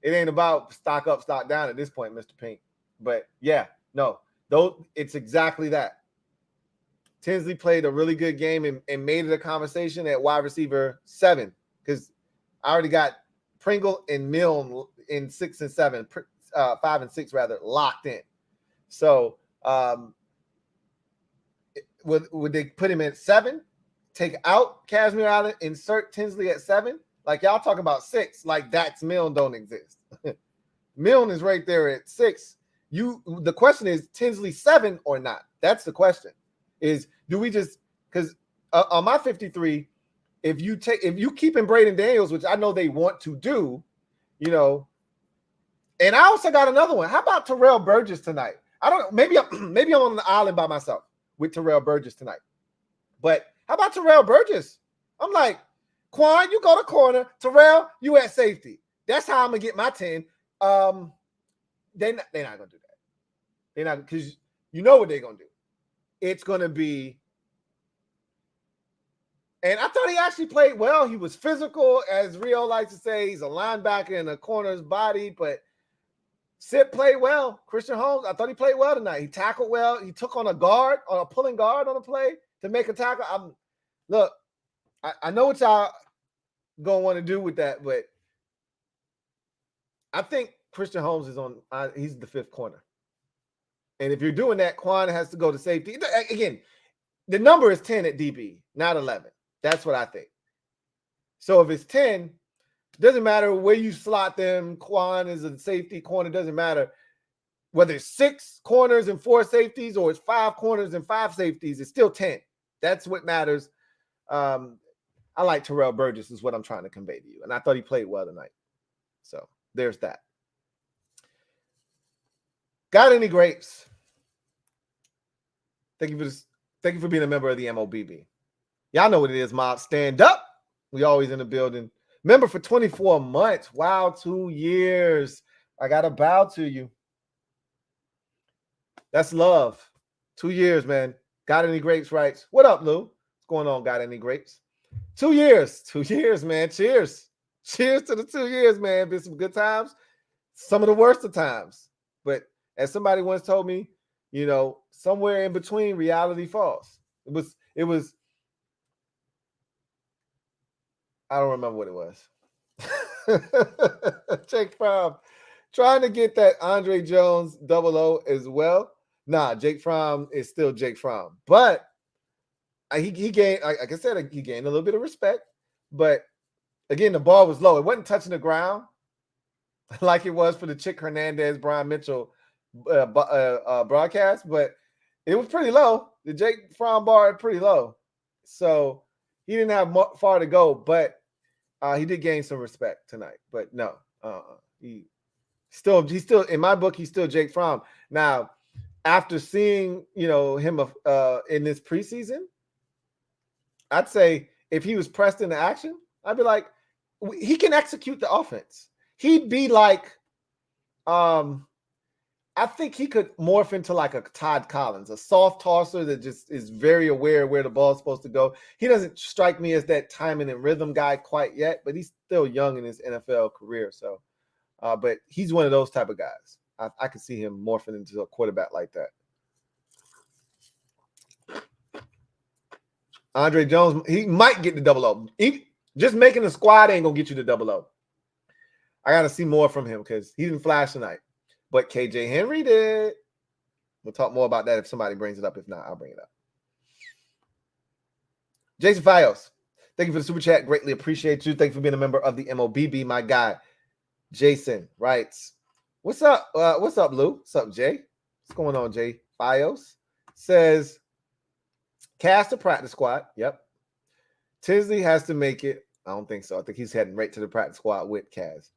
it ain't about stock up, stock down at this point, Mr. Pink. But yeah, no, it's exactly that. Tinsley played a really good game and made it a conversation at wide receiver 7, because I already got Pringle and Milne in 6 and 7, 5 and 6 rather, locked in. So would they put him at 7? Take out Casimir Allen, insert Tinsley at 7? Like y'all talking about 6, like Dax Milne don't exist. Milne is right there at 6. The question is Tinsley 7 or not? That's the question. Is do we just, because on my 53, if you keep in Braden Daniels, which I know they want to do, and I also got another one. How about Terrell Burgess tonight? I don't know. Maybe I'm on the island by myself with Terrell Burgess tonight. But how about Terrell Burgess? I'm like, Quan, you go to corner. Terrell, you at safety. That's how I'm gonna get my 10. They're not gonna do that. They're not, because you know what they're gonna do. It's gonna be. And I thought he actually played well. He was physical, as Rio likes to say. He's a linebacker in a corner's body, but Sip played well. Christian Holmes, I thought he played well tonight. He tackled well. He took on a pulling guard on a play to make a tackle. I know what y'all gonna want to do with that, but I think Christian Holmes is he's the 5th corner. And if you're doing that, Quan has to go to safety. Again, the number is 10 at DB, not 11. That's what I think. So if it's 10, it doesn't matter where you slot them. Quan is a safety corner. It doesn't matter whether it's 6 corners and 4 safeties or it's 5 corners and 5 safeties. It's still 10. That's what matters. I like Terrell Burgess is what I'm trying to convey to you. And I thought he played well tonight. So there's that. Got any grapes? Thank you for being a member of the MOBB. Y'all know what it is, mob. Stand up. We always in the building. Member for 24 months. Wow, 2 years. I got to bow to you. That's love. 2 years, man. Got any grapes, right? What up, Lou? What's going on? Got any grapes? 2 years. 2 years, man. Cheers. Cheers to the 2 years, man. Been some good times. Some of the worst of times. But as somebody once told me, somewhere in between, reality falls. It was I don't remember what it was. Jake Fromm trying to get that Andre Jones 00 as well. Nah, Jake Fromm is still Jake Fromm. But he gained, like I said, he gained a little bit of respect. But again, the ball was low. It wasn't touching the ground like it was for the Chick Hernandez, Brian Mitchell broadcast, but it was pretty low. The Jake Fromm bar is pretty low. So he didn't have far to go, but he did gain some respect tonight. But no, he's still in my book, he's still Jake Fromm. Now, after seeing him in this preseason, I'd say if he was pressed into action, I'd be like, he can execute the offense. He'd be like, I think he could morph into like a Todd Collins, a soft tosser that just is very aware where the ball's supposed to go. He doesn't strike me as that timing and rhythm guy quite yet, but he's still young in his NFL career. So, but he's one of those type of guys. I could see him morphing into a quarterback like that. Andre Jones, he might get the double O. Just making the squad ain't going to get you the double O. I got to see more from him because he didn't flash tonight. But KJ Henry did. We'll talk more about that if somebody brings it up. If not, I'll bring it up. Jason Fios, thank you for the super chat. Greatly appreciate you. Thank you for being a member of the MOBB. My guy, Jason, writes, what's up? What's up, Lou? What's up, Jay? What's going on, Jay? Fios says, cast a practice squad. Yep. Tinsley has to make it. I don't think so. I think he's heading right to the practice squad with Kaz.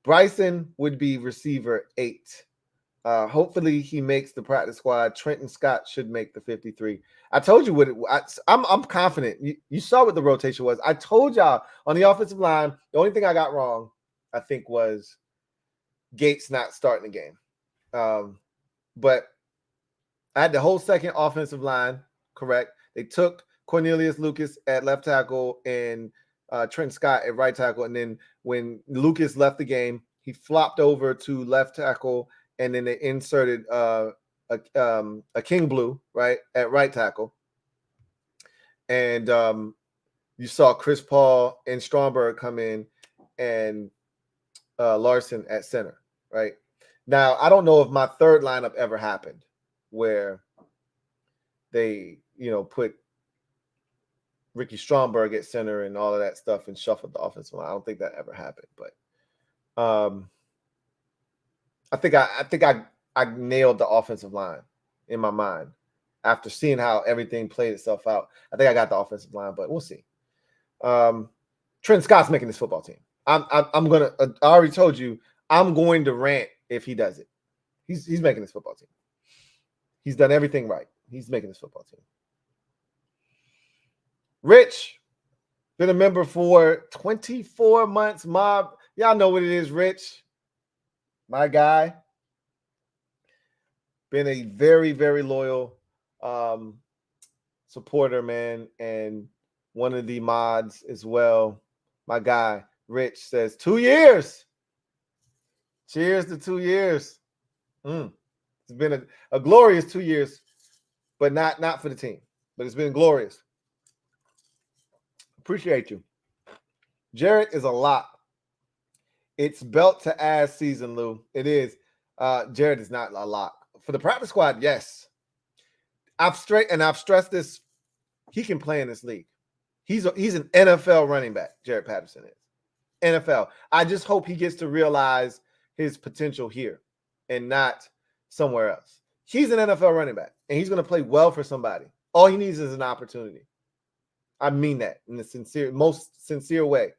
Bryson would be receiver 8. Hopefully he makes the practice squad. Trenton Scott should make the 53. I told you what I'm confident. You saw what the rotation was. I told y'all on the offensive line, the only thing I got wrong, I think, was Gates not starting the game. But I had the whole second offensive line correct. They took Cornelius Lucas at left tackle and Trent Scott at right tackle. And then when Lucas left the game, he flopped over to left tackle, and then they inserted a King Blue, right, at right tackle. And you saw Chris Paul and Stromberg come in and Larson at center, right? Now, I don't know if my third lineup ever happened where they, put Ricky Stromberg at center and all of that stuff and shuffled the offensive line. I don't think that ever happened, but I think I nailed the offensive line in my mind after seeing how everything played itself out. I think I got the offensive line, but we'll see. Trent Scott's making this football team. I already told you, I'm going to rant if he does it. He's making this football team. He's done everything right. He's making this football team. Rich, been a member for 24 months. Mob, y'all know what it is, Rich. My guy. Been a very, very loyal supporter, man, and one of the mods as well. My guy, Rich, says 2 years. Cheers to 2 years. It's been a glorious 2 years, but not for the team. But it's been glorious. Appreciate you. Jarrett is a lot. It's belt to ass season, Lou. It is. Jarrett is not a lot. For the practice squad, yes. I've stressed this. He can play in this league. He's an NFL running back, Jarrett Patterson is. NFL. I just hope he gets to realize his potential here and not somewhere else. He's an NFL running back, and he's going to play well for somebody. All he needs is an opportunity. I mean that in the most sincere way.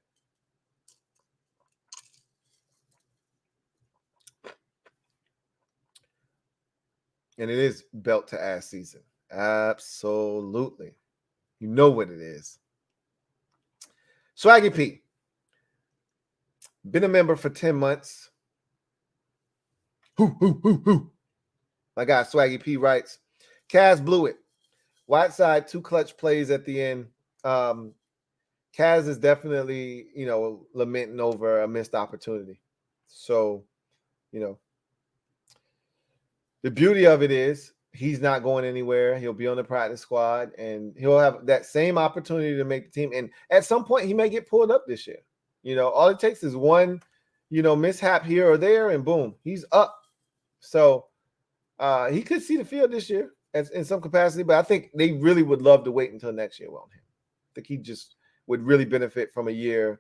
And it is belt to ass season. Absolutely. You know what it is. Swaggy P. Been a member for 10 months. My guy Swaggy P writes, Kaz blew it. Whiteside, 2 clutch plays at the end. Kaz is definitely, lamenting over a missed opportunity. So, the beauty of it is he's not going anywhere. He'll be on the practice squad, and he'll have that same opportunity to make the team. And at some point, he may get pulled up this year. All it takes is one, mishap here or there, and boom, he's up. So he could see the field this year in some capacity, but I think they really would love to wait until next year on him. I think he just would really benefit from a year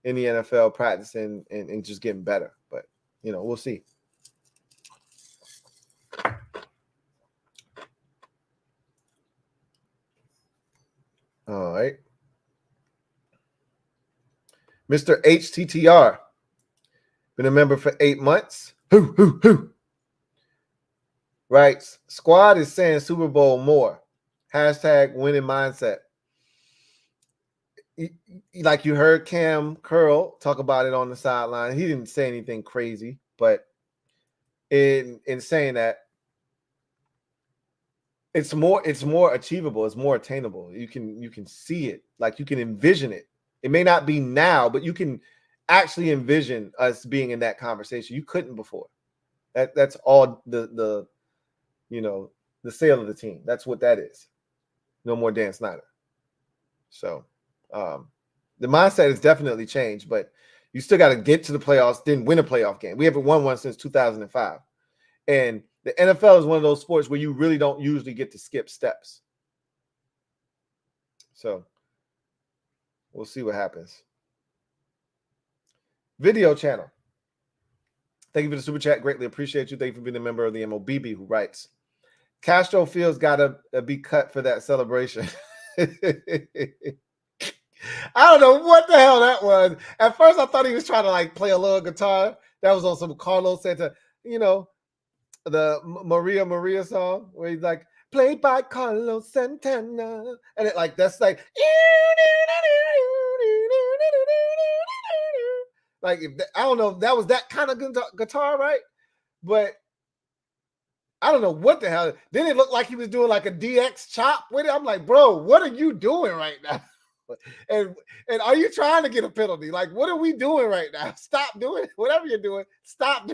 in the NFL practicing and just getting better. But, we'll see. All right. Mr. HTTR. Been a member for 8 months. Right. Squad is saying Super Bowl more. Hashtag winning mindset. Like you heard Cam Curl talk about it on the sideline. He didn't say anything crazy, but in saying that, it's more achievable. It's more attainable. You can see it. Like you can envision it. It may not be now, but you can actually envision us being in that conversation. You couldn't before. That's all the sale of the team. That's what that is. No more Dan Snyder. So the mindset has definitely changed, but you still got to get to the playoffs, then win a playoff game. We haven't won one since 2005. And the NFL is one of those sports where you really don't usually get to skip steps. So we'll see what happens. Video channel. Thank you for the super chat. Greatly appreciate you. Thank you for being a member of the MOBB who writes, Castro Fields got to be cut for that celebration. I don't know what the hell that was. At first, I thought he was trying to like play a little guitar. That was on some Carlos Santana, you know, the Maria song where he's like, played by Carlos Santana. And it like, that's like, like, I don't know if that was that kind of guitar, right? But I don't know what the hell. Then it looked like he was doing like a DX chop with it. I'm like, bro, what are you doing right now? And are you trying to get a penalty? Like, what are we doing right now? Stop doing it. Whatever you're doing, stop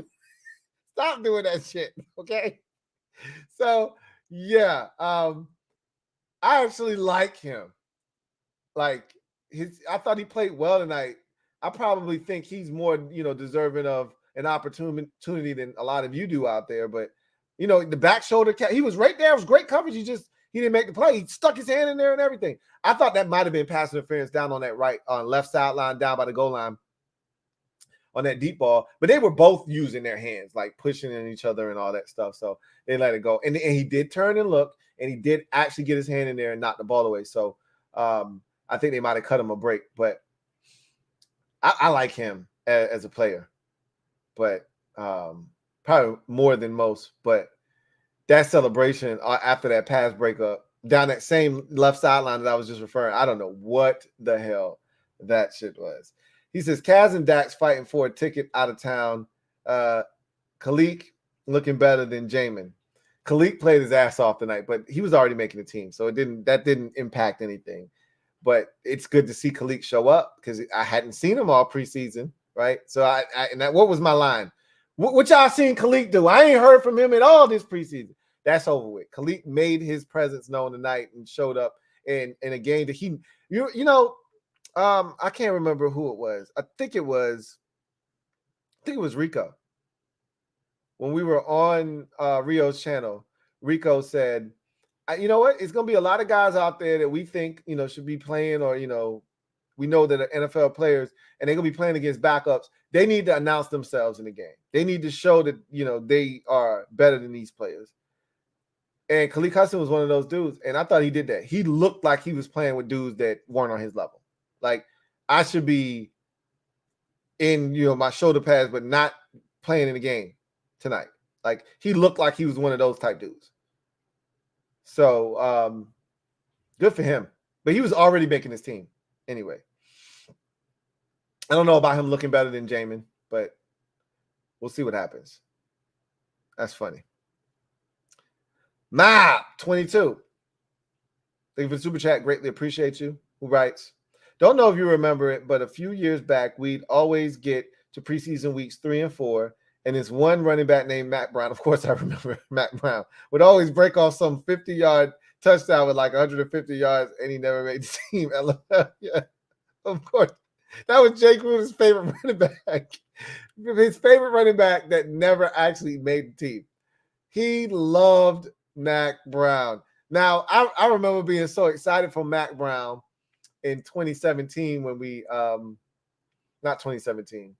doing that shit. Okay. So yeah, I actually like him. Like I thought he played well tonight. I probably think he's more, deserving of an opportunity than a lot of you do out there. But the back shoulder he was right there. It was great coverage. He didn't make the play. He stuck his hand in there and everything. I thought that might have been pass interference down on that left sideline, down by the goal line on that deep ball. But they were both using their hands, like pushing in each other and all that stuff. So they let it go. And he did turn and look, and he did actually get his hand in there and knock the ball away. So I think they might have cut him a break. But I like him as a player. But probably more than most. But that celebration after that pass breakup down that same left sideline that I was just referring, I don't know what the hell that shit was. He says, Kaz and Dax fighting for a ticket out of town. Kalik looking better than Jamin. Kalik played his ass off tonight, but he was already making the team, so that didn't impact anything. But it's good to see Kalik show up because I hadn't seen him all preseason, right? So what was my line? What y'all seen Kalik do? I ain't heard from him at all this preseason. That's over with. Kalik made his presence known tonight and showed up in a game that I can't remember who it was. I think it was Rico. When we were on Rio's channel, Rico said, you know what? It's going to be a lot of guys out there that we think, should be playing, or, we know that are NFL players and they're going to be playing against backups. They need to announce themselves in the game. They need to show that, they are better than these players. And Kalik Hudson was one of those dudes. And I thought he did that. He looked like he was playing with dudes that weren't on his level. Like, I should be in, my shoulder pads, but not playing in the game tonight. Like, he looked like he was one of those type dudes. So, good for him. But he was already making his team anyway. I don't know about him looking better than Jamin, but we'll see what happens. That's funny. Map22. Thank you for the super chat. Greatly appreciate you. Who writes, don't know if you remember it, but a few years back, we'd always get to preseason weeks 3 and 4, and this one running back named Matt Brown, of course I remember Matt Brown, would always break off some 50-yard touchdown with like 150 yards, and he never made the team. Yeah, of course. That was Jay Gruden's favorite running back. His favorite running back that never actually made the team. He loved Mac Brown. Now, I remember being so excited for Mac Brown in 2017 when we not 2017.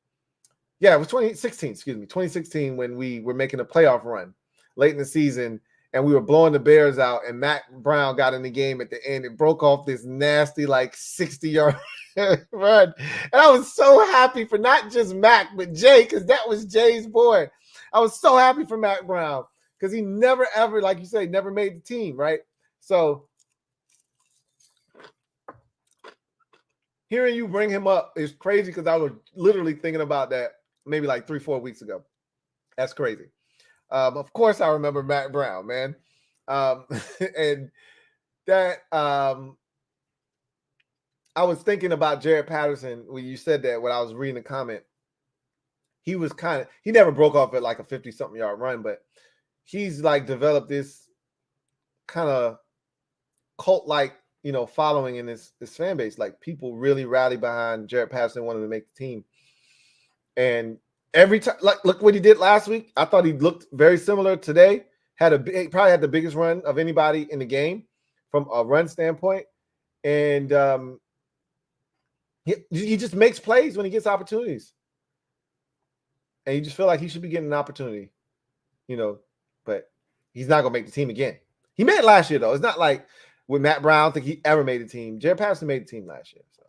Yeah, it was 2016, 2016 when we were making a playoff run late in the season and we were blowing the Bears out and Mac Brown got in the game at the end. It broke off this nasty like 60-yard run. And I was so happy for not just Mac, but Jay, because that was Jay's boy. I was so happy for Mac Brown because he never, ever, like you say, never made the team, right? So hearing you bring him up is crazy because I was literally thinking about that maybe like 3-4 weeks ago. That's crazy. Of course, I remember Matt Brown, man. And that I was thinking about Jared Patterson when you said that when I was reading the comment. He was he never broke off at like a 50-something yard run, but he's like developed this kind of cult-like following in this fan base. Like, people really rally behind Jared Patterson, wanted to make the team. And every time, like, look what he did last week. I thought he looked very similar today. Probably had the biggest run of anybody in the game from a run standpoint. And he just makes plays when he gets opportunities. And you just feel like he should be getting an opportunity, but he's not going to make the team again. He made it last year, though. It's not like with Matt Brown, I don't think he ever made the team. Jared Patterson made the team last year. So,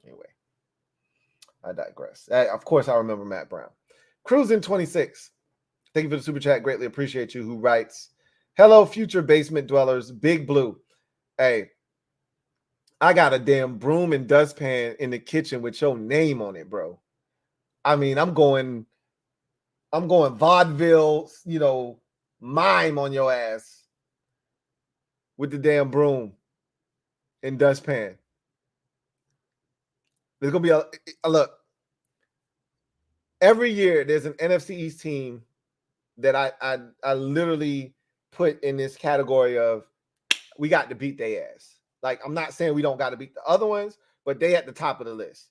anyway, I digress. Of course, I remember Matt Brown. Cruising 26. Thank you for the super chat. Greatly appreciate you. Who writes, hello, future basement dwellers. Big Blue. Hey, I got a damn broom and dustpan in the kitchen with your name on it, bro. I mean, I'm going vaudeville, mime on your ass with the damn broom and dustpan. There's going to be a look. Every year there's an NFC East team that I literally put in this category of we got to beat their ass. Like, I'm not saying we don't got to beat the other ones, but they at the top of the list.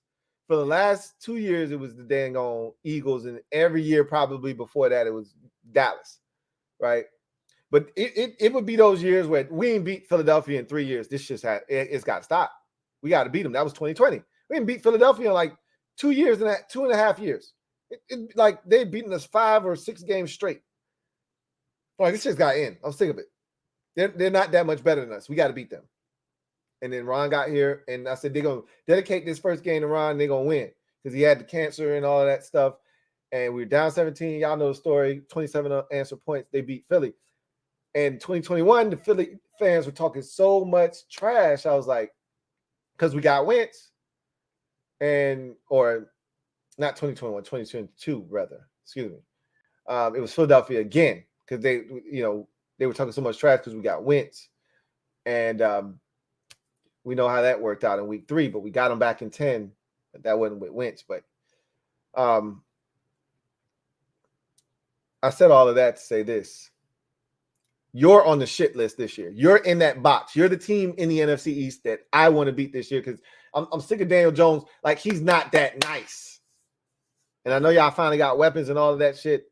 For the last 2 years, it was the dang on Eagles, and every year probably before that, it was Dallas, right? But it would be those years where we ain't beat Philadelphia in 3 years. This just it's got to stop. We got to beat them. That was 2020. We didn't beat Philadelphia in like 2 years and 2.5 years. Like they'd beaten us 5 or 6 games straight. Like, this just got in. I'm sick of it. They're not that much better than us. We got to beat them. And then Ron got here, and I said, they're going to dedicate this first game to Ron, and they're going to win because he had the cancer and all of that stuff. And we were down 17. Y'all know the story. 27 unanswered points. They beat Philly. And 2021, the Philly fans were talking so much trash. I was like, because we got Wentz, or not 2021, 2022, rather. Excuse me. It was Philadelphia again because they were talking so much trash because we got Wentz. And we know how that worked out in week 3, but we got them back in 10. But that wasn't with Wentz. But I said all of that to say this. You're on the shit list this year. You're in that box. You're the team in the NFC East that I want to beat this year because I'm sick of Daniel Jones. Like, he's not that nice. And I know y'all finally got weapons and all of that shit.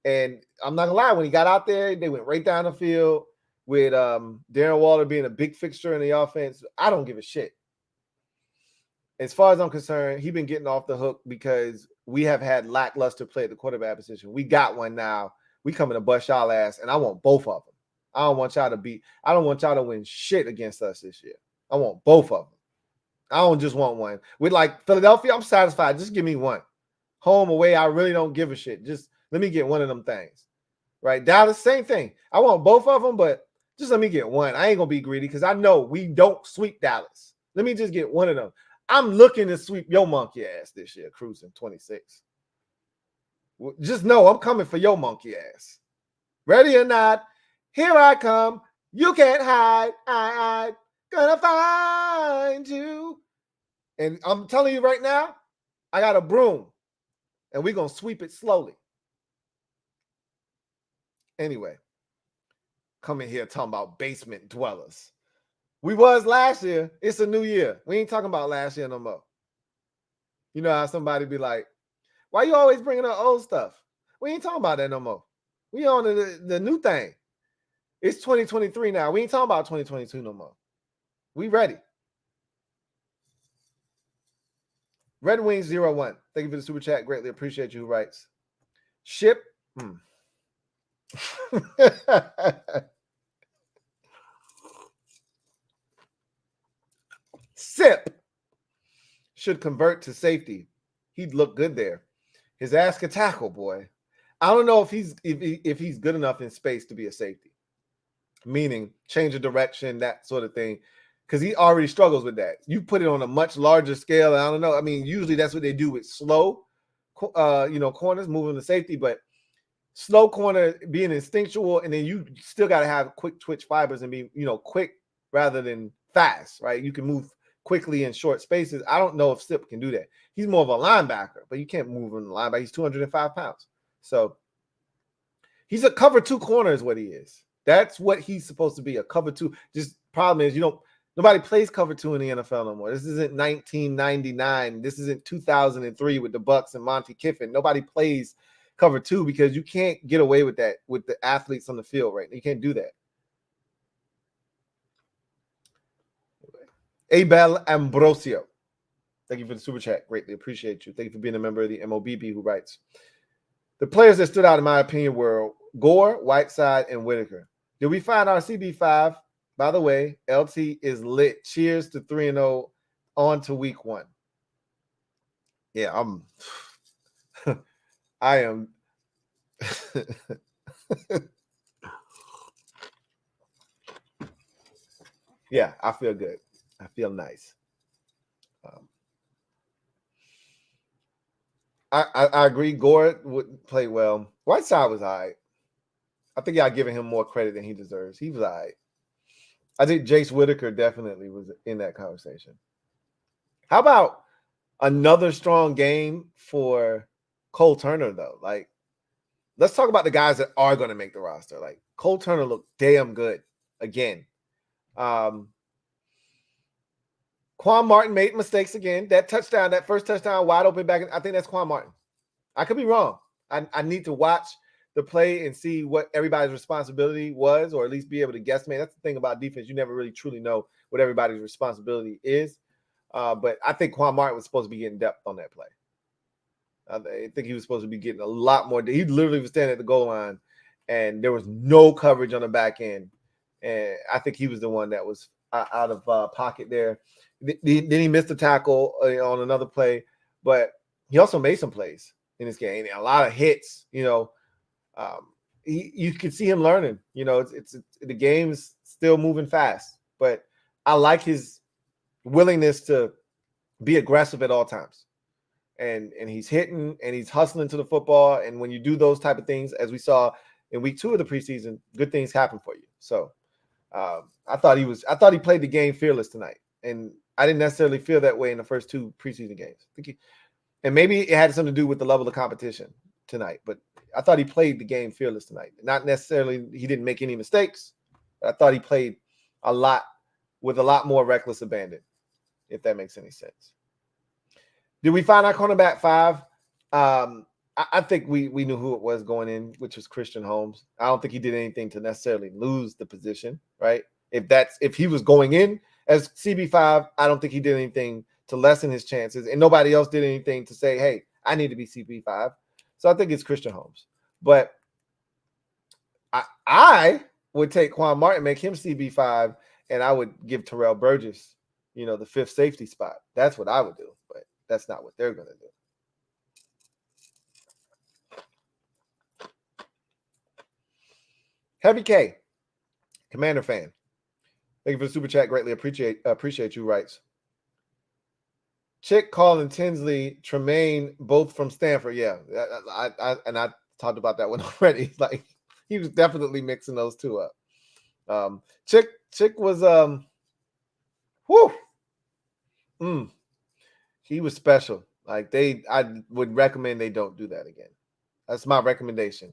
And I'm not going to lie. When he got out there, they went right down the field with Darren Waller being a big fixture in the offense. I don't give a shit. As far as I'm concerned, he's been getting off the hook because we have had lackluster play at the quarterback position. We got one now. We coming to bust y'all ass, and I want both of them. I don't want y'all to win shit against us this year. I want both of them. I don't just want one. With like Philadelphia, I'm satisfied. Just give me one. Home, away, I really don't give a shit. Just let me get one of them things. Right? Dallas, same thing. I want both of them, but just let me get one. I ain't going to be greedy because I know we don't sweep Dallas. Let me just get one of them. I'm looking to sweep your monkey ass this year, Cruising 26. Just know I'm coming for your monkey ass. Ready or not, here I come. You can't hide. I'm gonna find you. And I'm telling you right now, I got a broom, and we're going to sweep it slowly. Anyway, coming here talking about basement dwellers. We was last year. It's a new year. We ain't talking about last year no more. You know how somebody be like, why you always bringing up old stuff? We ain't talking about that no more. We on the new thing. It's 2023 now. We ain't talking about 2022 no more. We ready. Red Wings 01. Thank you for the super chat. Greatly appreciate you. Who writes? Ship. Sip should convert to safety. He'd look good there. His ass could tackle, boy. I don't know if he's good enough in space to be a safety, meaning change of direction, that sort of thing, because he already struggles with that. You put it on a much larger scale. I don't know. I mean, usually that's what they do with slow, corners moving to safety, but slow corner being instinctual, and then you still got to have quick twitch fibers and be, quick rather than fast, right? You can move quickly in short spaces. I don't know if Sip can do that. He's more of a linebacker, but you can't move him in the linebacker. He's 205 pounds. So he's a cover 2 corner is what he is. That's what he's supposed to be, a cover 2. Just problem is Nobody plays cover 2 in the NFL no more. This isn't 1999. This isn't 2003 with the Bucks and Monty Kiffin. Nobody plays cover 2 because you can't get away with that with the athletes on the field right now. You can't do that. Abel Ambrosio. Thank you for the super chat. Greatly appreciate you. Thank you for being a member of the MOBB who writes. The players that stood out, in my opinion, were Gore, Whiteside, and Whitaker. Did we find our CB5? By the way, LT is lit. Cheers to 3-0 on to week 1. Yeah, I am. Yeah, I feel good. I feel nice. I agree. Gore would play well. Whiteside was all right. I think y'all giving him more credit than he deserves. He was all right. I think Jace Whitaker definitely was in that conversation. How about another strong game for Cole Turner, though? Like, let's talk about the guys that are going to make the roster. Like, Cole Turner looked damn good again. Quan Martin made mistakes again. That touchdown, that first touchdown, wide open back. I think that's Quan Martin. I could be wrong. I need to watch the play and see what everybody's responsibility was, or at least be able to guess. Man, that's the thing about defense. You never really truly know what everybody's responsibility is. But I think Quan Martin was supposed to be getting depth on that play. I think he was supposed to be getting a lot more. He literally was standing at the goal line, and there was no coverage on the back end. And I think he was the one that was out of pocket there. Then he missed a tackle on another play, but he also made some plays in this game. A lot of hits, you can see him learning. It's the game's still moving fast, but I like his willingness to be aggressive at all times. And he's hitting and he's hustling to the football. And when you do those type of things, as we saw in week 2 of the preseason, good things happen for you. So I thought he played the game fearless tonight. And I didn't necessarily feel that way in the first 2 preseason games. And maybe it had something to do with the level of competition tonight, but I thought he played the game fearless tonight. Not necessarily he didn't make any mistakes, but I thought he played with a lot more reckless abandon, if that makes any sense. Did we find our cornerback 5? I think we knew who it was going in, which was Christian Holmes. I don't think he did anything to necessarily lose the position, right? If he was going in as CB5, I don't think he did anything to lessen his chances, and nobody else did anything to say, hey, I need to be CB5. So I think it's Christian Holmes. But I would take Quan Martin, make him CB5, and I would give Terrell Burgess, the 5th safety spot. That's what I would do, but that's not what they're going to do. Heavy K, Commander fan. Thank you for the super chat. Greatly appreciate you. Writes. Chick, Colin, Tinsley, Tremaine, both from Stanford. Yeah, I talked about that one already. Like, he was definitely mixing those 2 up. Chick was he was special. Like, I would recommend they don't do that again. That's my recommendation.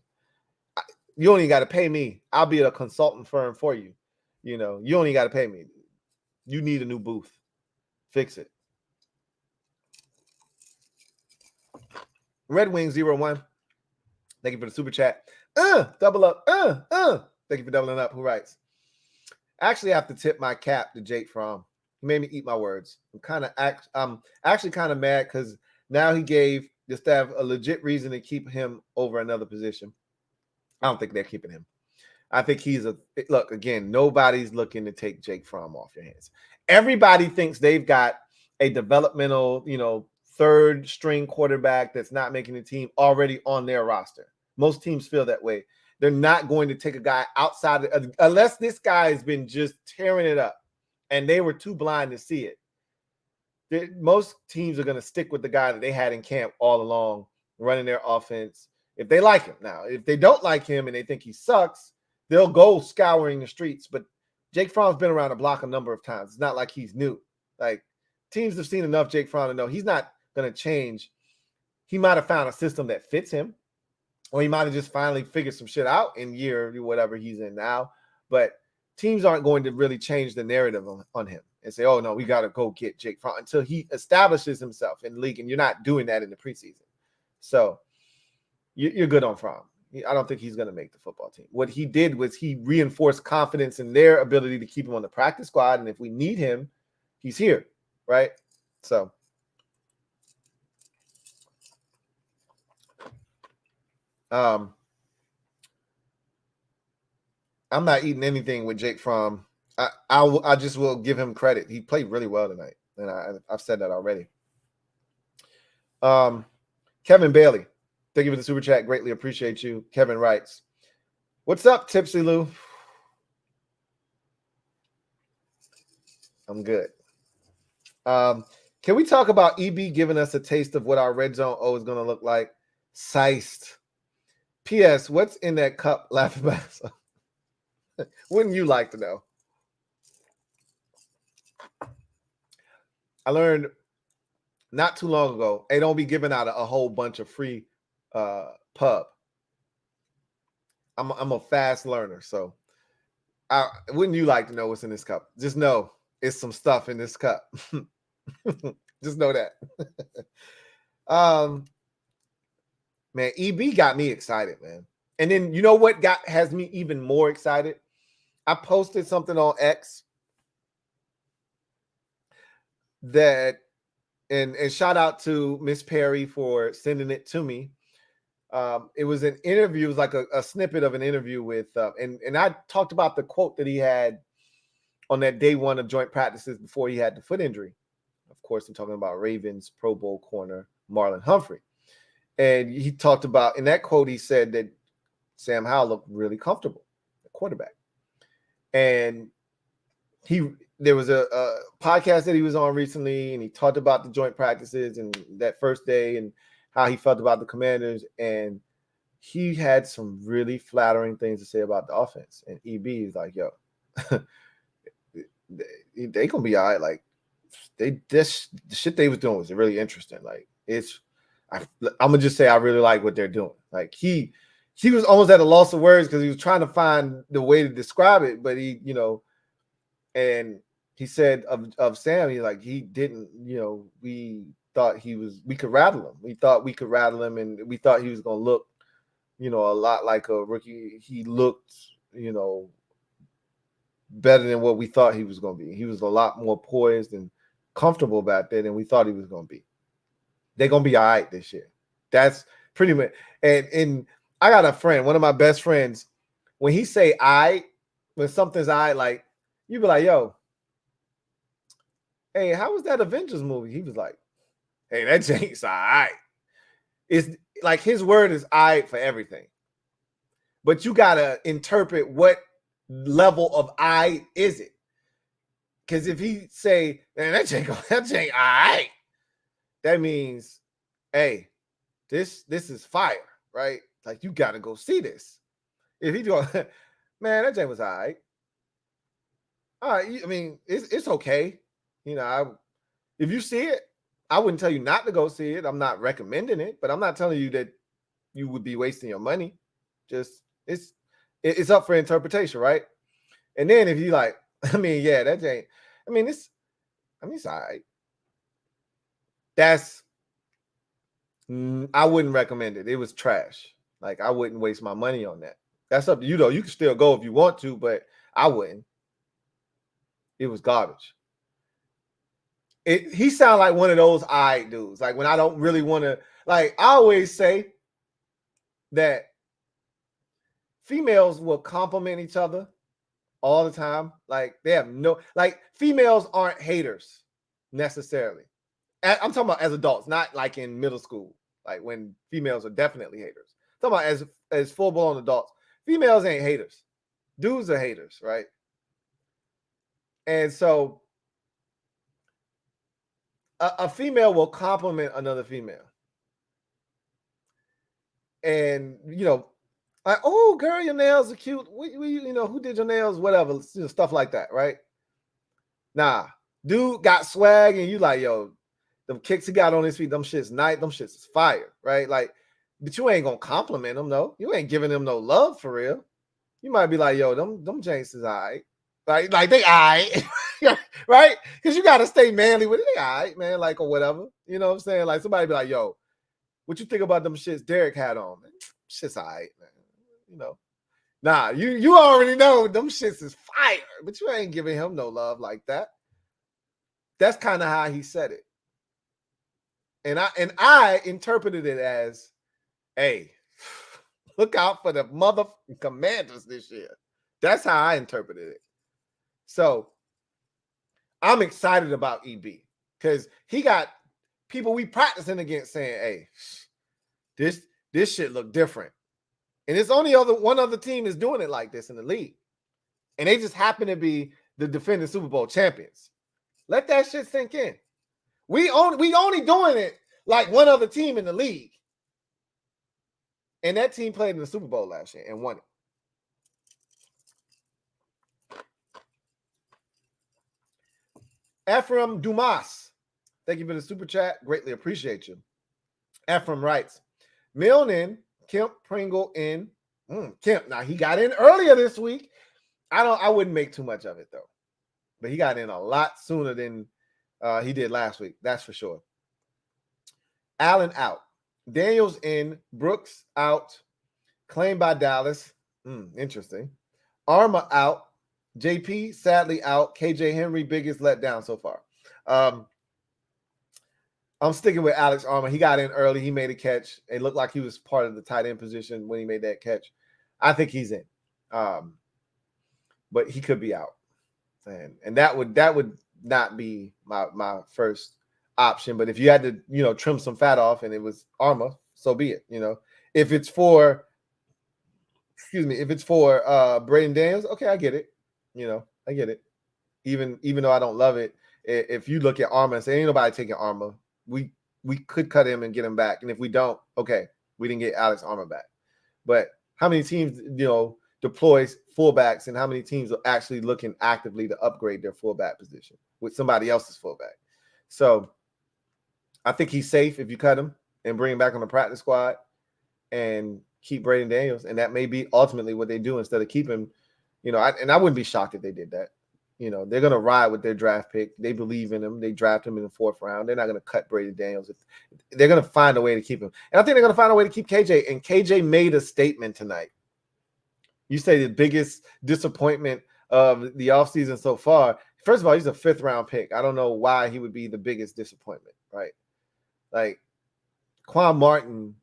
You only got to pay me. I'll be a consultant firm for you. You only got to pay me. You need a new booth. Fix it. Red Wing 01. Thank you for the super chat. Double up. Thank you for doubling up. Who writes? Actually, I have to tip my cap to Jake Fromm. He made me eat my words. I'm actually kind of mad because now he gave the staff a legit reason to keep him over another position. I don't think they're keeping him. I think look, again, nobody's looking to take Jake Fromm off your hands. Everybody thinks they've got a developmental, 3rd string quarterback that's not making the team already on their roster. Most teams feel that way. They're not going to take a guy outside unless this guy has been just tearing it up and they were too blind to see it. Most teams are going to stick with the guy that they had in camp all along, running their offense. If they like him. Now, if they don't like him and they think he sucks, they'll go scouring the streets. But Jake Fromm's been around the block a number of times. It's not like he's new. Like, teams have seen enough Jake Fromm to know he's not going to change. He might have found a system that fits him, or he might have just finally figured some shit out in year whatever he's in now. But teams aren't going to really change the narrative on him. and say, oh, no, we got to go get Jake Fromm until he establishes himself in the league. And you're not doing that in the preseason. So you're good on Fromm. I don't think he's going to make the football team. What he did was he reinforced confidence in their ability to keep him on the practice squad. And if we need him, he's here, right? So I'm not eating anything with Jake Fromm. I just will give him credit. He played really well tonight, and I've said that already. Kevin Bailey, thank you for the super chat. Greatly appreciate you. Kevin writes, "What's up, Tipsy Lou? I'm good. Can we talk about EB giving us a taste of what our red zone O is going to look like? Seist. P.S. What's in that cup? Laughing about. Wouldn't you like to know? I learned not too long ago, they don't be giving out a whole bunch of free pub. I'm a fast learner, so wouldn't you like to know what's in this cup? Just know it's some stuff in this cup. Just know that. Man, EB got me excited, man. And then you know what has me even more excited? I posted something on X that, and shout out to Miss Perry for sending it to me. It was an interview, it was like a snippet of an interview with, and I talked about the quote that he had on that day one of joint practices before he had the foot injury. Of course, I'm talking about Ravens Pro Bowl corner Marlon Humphrey. And he talked about, in that quote, he said that Sam Howell looked really comfortable at quarterback. And there was a podcast that he was on recently, and he talked about the joint practices and that first day and how he felt about the Commanders. And he had some really flattering things to say about the offense. And EB is like, yo, they gonna be all right. Like, the shit they was doing was really interesting. Like, I'm gonna just say I really like what they're doing. Like, he was almost at a loss of words because he was trying to find the way to describe it, but he, and he said of Sam, he didn't, we thought we could rattle him. We thought we could rattle him, and we thought he was gonna look, a lot like a rookie. He looked, better than what we thought he was gonna be. He was a lot more poised and comfortable back there than we thought he was gonna be. They're gonna be all right this year. That's pretty much. And I got a friend, one of my best friends. When he say "I," when something's "I," like you be like, "Yo, hey, how was that Avengers movie?" He was like, "Hey, that Jake's all right." It's like his word is "all right" for everything, but you gotta interpret what level of "I" is it. Because if he say, "Man, that Jake all right," that means, hey, this is fire, right? Like, you got to go see this. If he go, man, that Jake was all right. All right, I mean, it's okay. If you see it, I wouldn't tell you not to go see it. I'm not recommending it, but I'm not telling you that you would be wasting your money. Just it's up for interpretation, right? And then if you like, I mean, yeah, that Jake. It's all right. I wouldn't recommend it. It was trash. Like, I wouldn't waste my money on that. That's up to you, though. You can still go if you want to, but I wouldn't. It was garbage. He sounded like one of those dudes. Like, when I don't really want to, like, I always say that females will compliment each other all the time. Like, they have females aren't haters necessarily. I'm talking about as adults, not like in middle school, like when females are definitely haters. I'm talking about as full-blown adults. Females ain't haters. Dudes are haters, right? And so a female will compliment another female. And, like, oh, girl, your nails are cute. Who did your nails? Whatever, stuff like that, right? Nah, dude got swag, and you like, yo, the kicks he got on his feet, them shits nice, them shits is fire, right? Like, but you ain't gonna compliment him, though. You ain't giving him no love for real. You might be like, yo, them janks is all right. Like they all right, right? Because you got to stay manly with it. They all right, man, like, or whatever. You know what I'm saying? Like, somebody be like, yo, what you think about them shits Derek had on? Man, shit's all right, man. You know. Nah, you already know them shits is fire, but you ain't giving him no love like that. That's kind of how he said it. And I interpreted it as, hey, look out for the motherfucking Commanders this year. That's how I interpreted it. So I'm excited about EB because he got people we practicing against saying, hey, this shit look different. And it's only one other team is doing it like this in the league. And they just happen to be the defending Super Bowl champions. Let that shit sink in. We only doing it like one other team in the league. And that team played in the Super Bowl last year and won it. Ephraim Dumas, thank you for the super chat. Greatly appreciate you. Ephraim writes, Milne in, Kemp, Pringle in. Kemp, now he got in earlier this week. I wouldn't make too much of it though. But he got in a lot sooner than he did last week. That's for sure. Allen out. Daniels in. Brooks out. Claimed by Dallas. Interesting. Arma out. JP sadly out. KJ Henry biggest letdown so far. I'm sticking with Alex Arma. He got in early. He made a catch. It looked like he was part of the tight end position when he made that catch. I think he's in. But he could be out. And that would not be my first option. But if you had to, trim some fat off and it was Arma, so be it. If it's for Braden Daniels, okay, I get it. I get it. Even though I don't love it, if you look at Arma and say, ain't nobody taking Arma, we could cut him and get him back. And if we don't, okay, we didn't get Alex Arma back. But how many teams, deploys fullbacks, and how many teams are actually looking actively to upgrade their fullback position with somebody else's fullback? So I think he's safe if you cut him and bring him back on the practice squad and keep Braden Daniels. And that may be ultimately what they do instead of keep him. I wouldn't be shocked if they did that. They're going to ride with their draft pick. They believe in him. They draft him in the 4th round. They're not going to cut Braden Daniels. They're going to find a way to keep him. And I think they're going to find a way to keep KJ. And KJ made a statement tonight. You say the biggest disappointment of the offseason so far. First of all, he's a 5th round pick. I don't know why he would be the biggest disappointment, right? Like, Quan Martin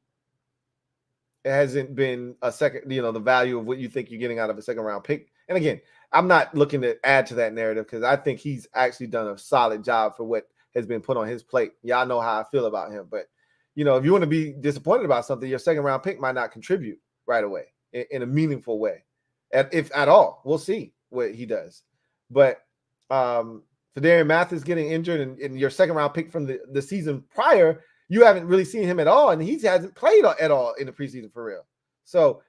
hasn't been a second, the value of what you think you're getting out of a 2nd round pick. And again, I'm not looking to add to that narrative because I think he's actually done a solid job for what has been put on his plate. Y'all know how I feel about him. But, if you want to be disappointed about something, your 2nd round pick might not contribute right away in a meaningful way, if at all. We'll see what he does. But Fedarian Mathis getting injured and your 2nd round pick from the season prior, you haven't really seen him at all, and he hasn't played at all in the preseason for real. So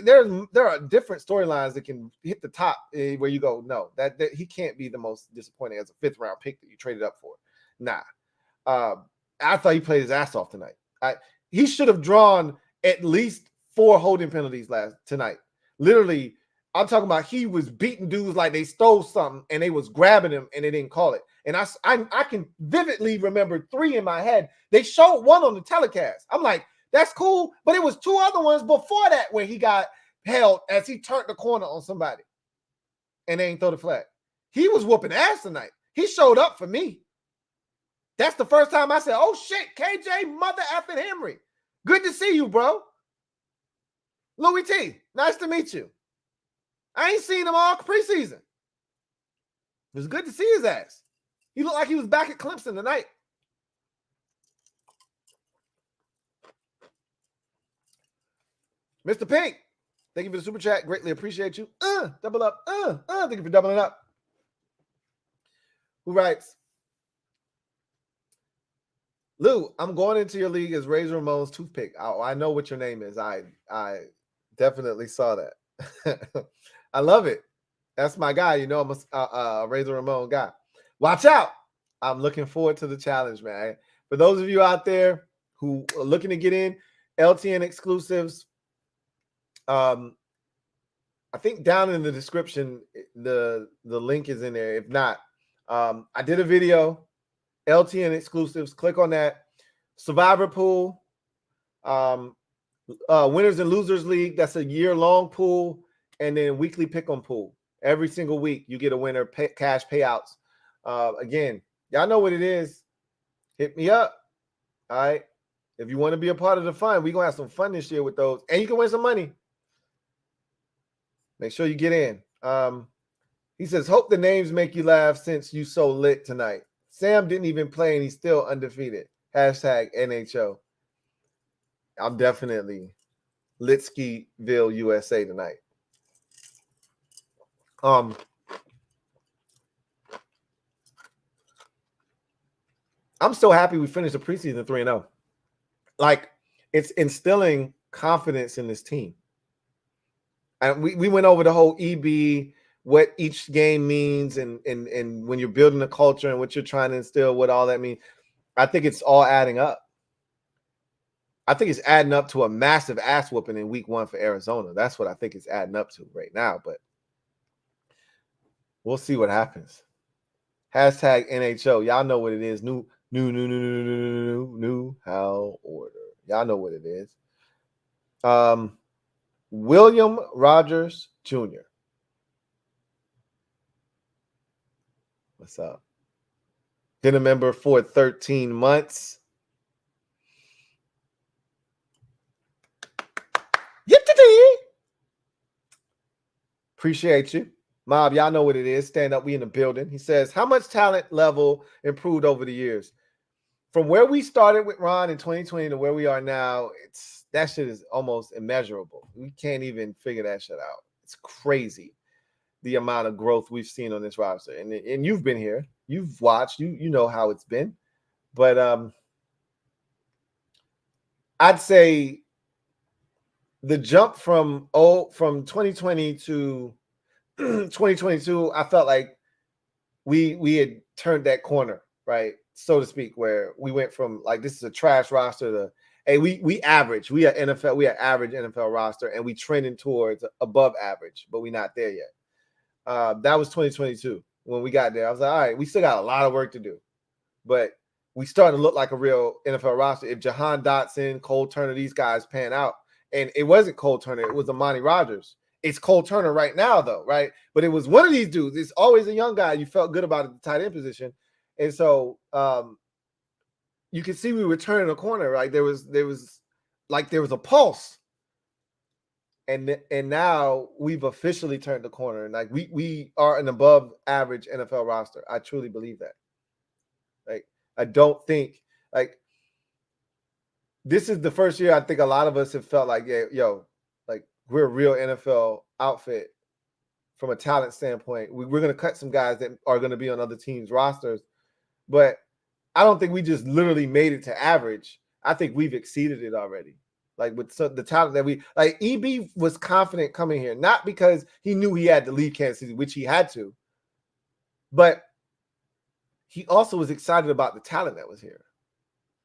there are different storylines that can hit the top where you go, no, that he can't be the most disappointing as a 5th round pick that you traded up for. Nah. I thought he played his ass off tonight. He should have drawn at least 4 holding penalties tonight. Literally, I'm talking about he was beating dudes like they stole something and they was grabbing him and they didn't call it. And I can vividly remember 3 in my head. They showed one on the telecast. I'm like, that's cool. But it was 2 other ones before that where he got held as he turned the corner on somebody and they ain't throw the flag. He was whooping ass tonight. He showed up for me. That's the first time I said, oh shit, KJ mother effing Henry. Good to see you, bro. Louie T, nice to meet you. I ain't seen him all preseason. It was good to see his ass. He looked like he was back at Clemson tonight. Mr. Pink, thank you for the super chat. Greatly appreciate you. Double up. Thank you for doubling up. Who writes, Lou, I'm going into your league as Razor Ramon's toothpick. I know what your name is. I definitely saw that. I love it. That's my guy. I'm a Razor Ramon guy. Watch out. I'm looking forward to the challenge, man. For those of you out there who are looking to get in, LTN exclusives, I think down in the description, the link is in there. If not, I did a video, LTN exclusives. Click on that. Survivor pool, winners and losers league. That's a year-long pool, and then weekly pick-em pool. Every single week, you get a winner, cash payouts. Again, y'all know what it is. Hit me up. All right. If you want to be a part of the fun, we're going to have some fun this year with those. And you can win some money. Make sure you get in. He says, hope the names make you laugh since you so lit tonight. Sam didn't even play and he's still undefeated. Hashtag NHO. I'm definitely Litskiville, USA tonight. I'm so happy we finished the preseason 3-0. Like, it's instilling confidence in this team. And we went over the whole EB, what each game means, and when you're building a culture and what you're trying to instill, what all that means. I think it's all adding up. I think it's adding up to a massive ass whooping in week 1 for Arizona. That's what I think it's adding up to right now. But we'll see what happens. Hashtag NHO. Y'all know what it is. New how order. Y'all know what it is. William Rogers Jr. What's up? Been a member for 13 months. Appreciate you. Mob, y'all know what it is. Stand up, we in the building. He says, how much talent level improved over the years? From where we started with Ron in 2020 to where we are now, that shit is almost immeasurable. We can't even figure that shit out. It's crazy the amount of growth we've seen on this roster. And you've been here. You've watched. You know how it's been. But I'd say the jump from 2020 to 2022, I felt like we had turned that corner, right, so to speak, where we went from like this is a trash roster to hey, we average, we are NFL, we are average NFL roster, and we trending towards above average, but we're not there yet. That was 2022 when we got there. I was like, all right, we still got a lot of work to do, but we starting to look like a real NFL roster. If Jahan Dotson, Cole Turner, these guys pan out, and it wasn't Cole Turner, it was Amani Rodgers. It's Cole Turner right now, though, right? But it was one of these dudes. It's always a young guy you felt good about at the tight end position. And so you can see we were turning a corner, right? There was a pulse. And now we've officially turned the corner. And like we are an above average NFL roster. I truly believe that. Like, I don't think like this is the first year I think a lot of us have felt like, yeah, like we're a real NFL outfit from a talent standpoint. We're going to cut some guys that are going to be on other teams' rosters. But I don't think we just literally made it to average. I think we've exceeded it already. Like with the talent that we – like EB was confident coming here, not because he knew he had to leave Kansas City, which he had to, but he also was excited about the talent that was here.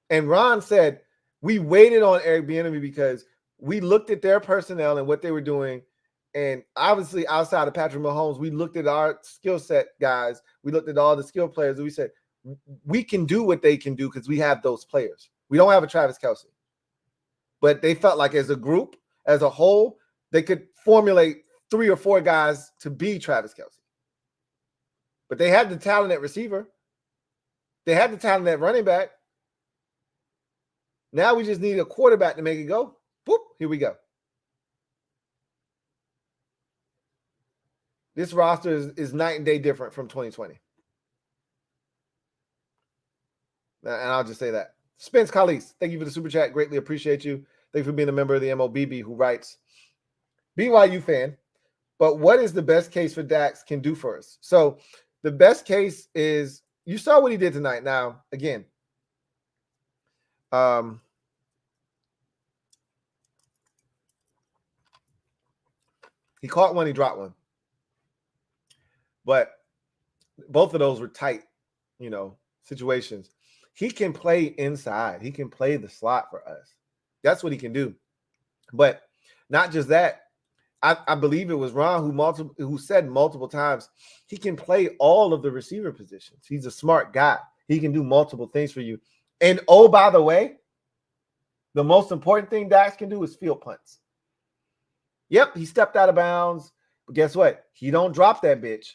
And Ron said, we waited on Eric Bieniemy because we looked at their personnel and what they were doing. And obviously, outside of Patrick Mahomes, we looked at our skill set guys. We looked at all the skill players. And we said, we can do what they can do because we have those players. We don't have a Travis Kelce. But they felt like as a group, as a whole, they could formulate 3 or 4 guys to be Travis Kelce. But they had the talent at receiver. They had the talent at running back. Now we just need a quarterback to make it go. Boop, here we go. This roster is night and day different from 2020. And I'll just say that. Spence Collis, thank you for the super chat. Greatly appreciate you. Thank you for being a member of the MOBB who writes, BYU fan, but what is the best case for Dax can do for us? So the best case is, you saw what he did tonight. Now, again, he caught one, he dropped one. But both of those were tight, situations. He can play inside. He can play the slot for us. That's what he can do. But not just that. I believe it was Ron who said multiple times he can play all of the receiver positions. He's a smart guy. He can do multiple things for you. And oh, by the way, the most important thing Dax can do is field punts. Yep, he stepped out of bounds, but guess what? He don't drop that bitch.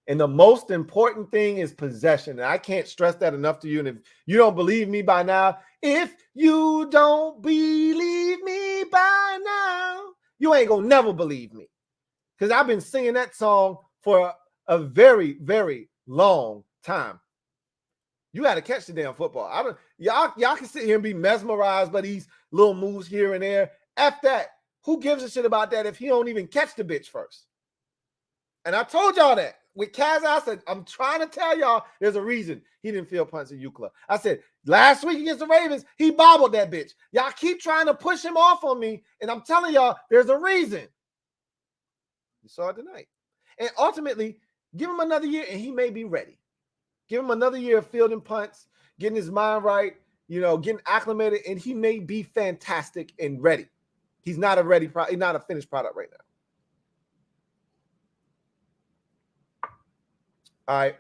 And the most important thing is possession. And I can't stress that enough to you. And if you don't believe me by now, if you don't believe me by now, you ain't gonna never believe me. Because I've been singing that song for a very, very long time. You got to catch the damn football. Y'all can sit here and be mesmerized by these little moves here and there. F that. Who gives a shit about that if he don't even catch the bitch first? And I told y'all that. With Kaz, I said, I'm trying to tell y'all there's a reason he didn't field punts at UCLA. I said, last week against the Ravens, he bobbled that bitch. Y'all keep trying to push him off on me, and I'm telling y'all there's a reason. You saw it tonight. And ultimately, give him another year, and he may be ready. Give him another year of fielding punts, getting his mind right, getting acclimated, and he may be fantastic and ready. He's not he's not a finished product right now. All right.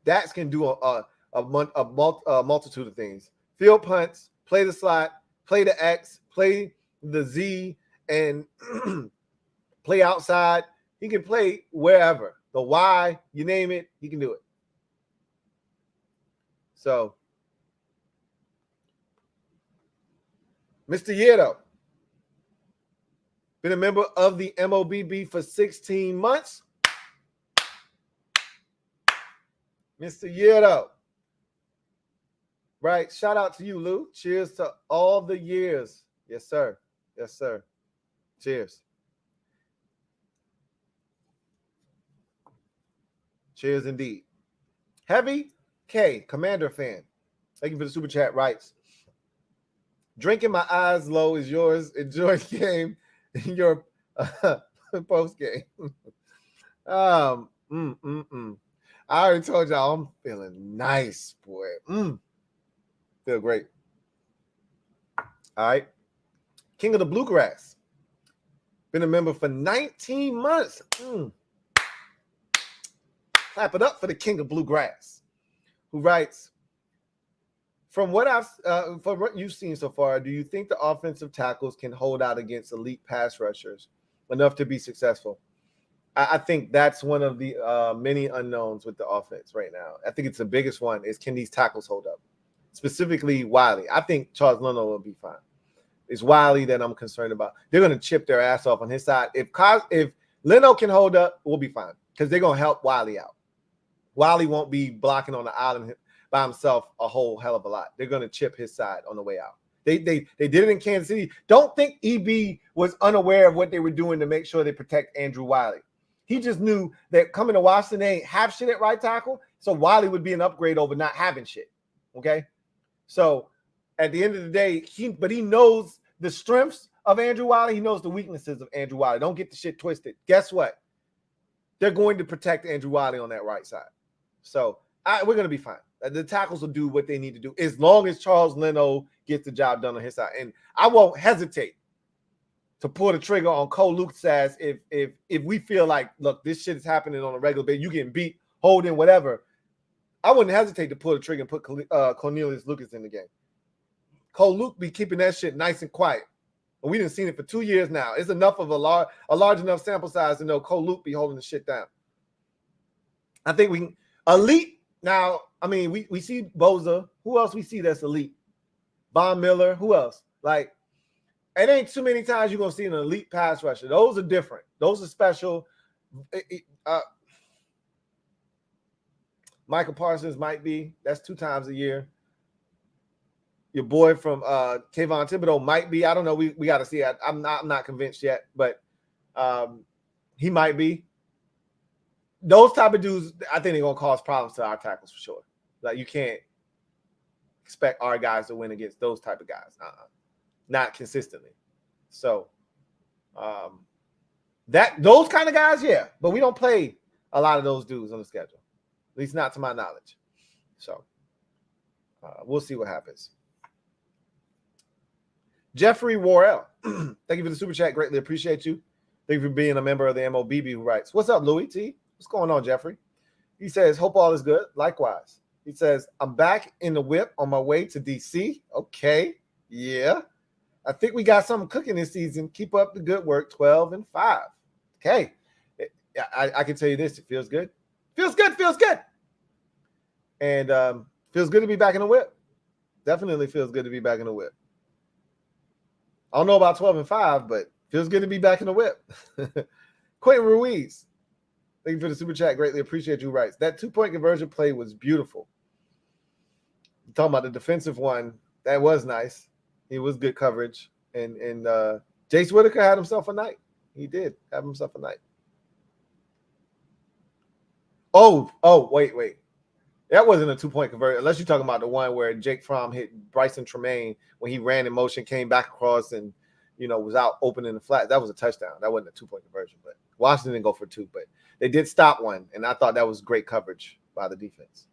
Dax can do a multitude of things. Field punts, play the slot, play the X, play the Z, and play outside. He can play wherever. The Y, you name it, he can do it. So, Mr. Yeto, been a member of the MOBB for 16 months. Mr. Yeto. Right. Shout out to you, Lou. Cheers to all the years. Yes, sir. Yes, sir. Cheers. Cheers indeed. Heavy K, Commander fan. Thank you for the super chat. Writes, drinking my eyes low is yours. Enjoy the game in your post game. I already told y'all I'm feeling nice, boy. Feel great. All right. King of the Bluegrass. Been a member for 19 months. Clap it up for the King of Bluegrass, who writes, from what you've seen so far, do you think the offensive tackles can hold out against elite pass rushers enough to be successful? I think that's one of the many unknowns with the offense right now. I think it's the biggest one is, can these tackles hold up? Specifically Wiley. I think Charles Leno will be fine. It's Wiley that I'm concerned about. They're going to chip their ass off on his side. If Leno can hold up, we'll be fine because they're going to help Wiley out. Wiley won't be blocking on the island by himself a whole hell of a lot. They're going to chip his side on the way out. They did it in Kansas City. Don't think EB was unaware of what they were doing to make sure they protect Andrew Wiley. He just knew that coming to Washington, they ain't have shit at right tackle, so Wiley would be an upgrade over not having shit. Okay? So at the end of the day, he knows the strengths of Andrew Wiley. He knows the weaknesses of Andrew Wiley. Don't get the shit twisted. Guess what? They're going to protect Andrew Wiley on that right side. So we're going to be fine. The tackles will do what they need to do as long as Charles Leno gets the job done on his side. And I won't hesitate to pull the trigger on Cole Luke's ass if we feel like, look, this shit is happening on a regular basis. You getting beat, holding, whatever. I wouldn't hesitate to pull the trigger and put Cornelius Lucas in the game. Cole Luke be keeping that shit nice and quiet. And we didn't see it for 2 years now. It's enough of a large enough sample size to know Cole Luke be holding the shit down. I think we can elite. Now, I mean, we see Boza. Who else we see that's elite? Von Miller. Who else? Like, it ain't too many times you're going to see an elite pass rusher. Those are different. Those are special. Michael Parsons might be. That's 2 times a year. Your boy from Kayvon Thibodeau might be. I don't know. We got to see. I'm not convinced yet, but he might be. Those type of dudes, I think they're going to cause problems to our tackles for sure. Like, you can't expect our guys to win against those type of guys. Not consistently. So those kind of guys, yeah. But we don't play a lot of those dudes on the schedule. At least not to my knowledge. So we'll see what happens. Jeffrey Worrell, thank you for the super chat. Greatly appreciate you. Thank you for being a member of the MOBB who writes, what's up, Louie T? What's going on, Jeffrey? He says, hope all is good. Likewise. He says, I'm back in the whip on my way to DC. Okay. Yeah. I think we got something cooking this season. Keep up the good work. 12-5. Okay. I can tell you this. It feels good. Feels good. And feels good to be back in the whip. Definitely feels good to be back in the whip. I don't know about 12-5, but feels good to be back in the whip. Quentin Ruiz, thank you for the super chat. Greatly appreciate you. Writes, that 2-point conversion play was beautiful. You're talking about the defensive one. That was nice. It was good coverage. And Jace Whitaker had himself a night. He did have himself a night. Oh, wait. That wasn't a 2-point conversion, unless you're talking about the one where Jake Fromm hit Bryson Tremaine when he ran in motion, came back across, and was out open in the flat. That was a touchdown. That wasn't a 2-point conversion, but Washington didn't go for 2, but they did stop one, and I thought that was great coverage by the defense.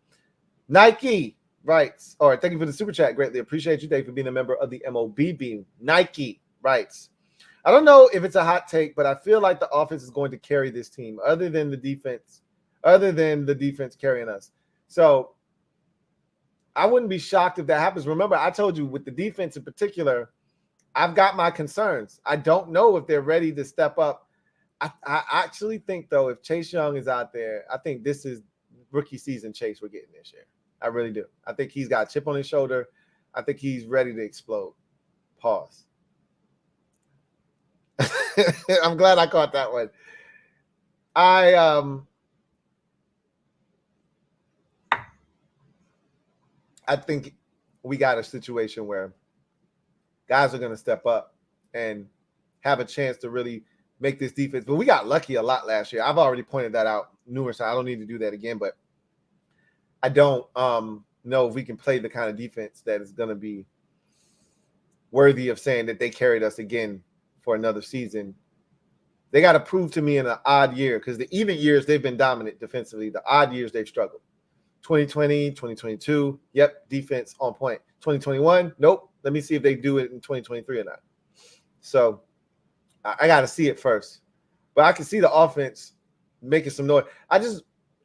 Nike writes, all right, thank you for the super chat. Greatly appreciate you, Dave, for being a member of the MOBB. Nike writes, I don't know if it's a hot take, but I feel like the offense is going to carry this team other than the defense carrying us. So I wouldn't be shocked if that happens. Remember, I told you with the defense in particular, I've got my concerns. I don't know if they're ready to step up. I actually think, though, if Chase Young is out there, I think this is rookie season Chase we're getting this year. I really do. I think he's got a chip on his shoulder. I think he's ready to explode. Pause. I'm glad I caught that one. I think we got a situation where guys are going to step up and have a chance to really make this defense. But we got lucky a lot last year. I've already pointed that out numerous times. I don't need to do that again, but I don't know if we can play the kind of defense that is going to be worthy of saying that they carried us again for another season. They got to prove to me in an odd year, because the even years they've been dominant defensively. The odd years they've struggled. 2020, 2022, yep, defense on point. 2021, nope. Let me see if they do it in 2023 or not. So I got to see it first. But I can see the offense making some noise.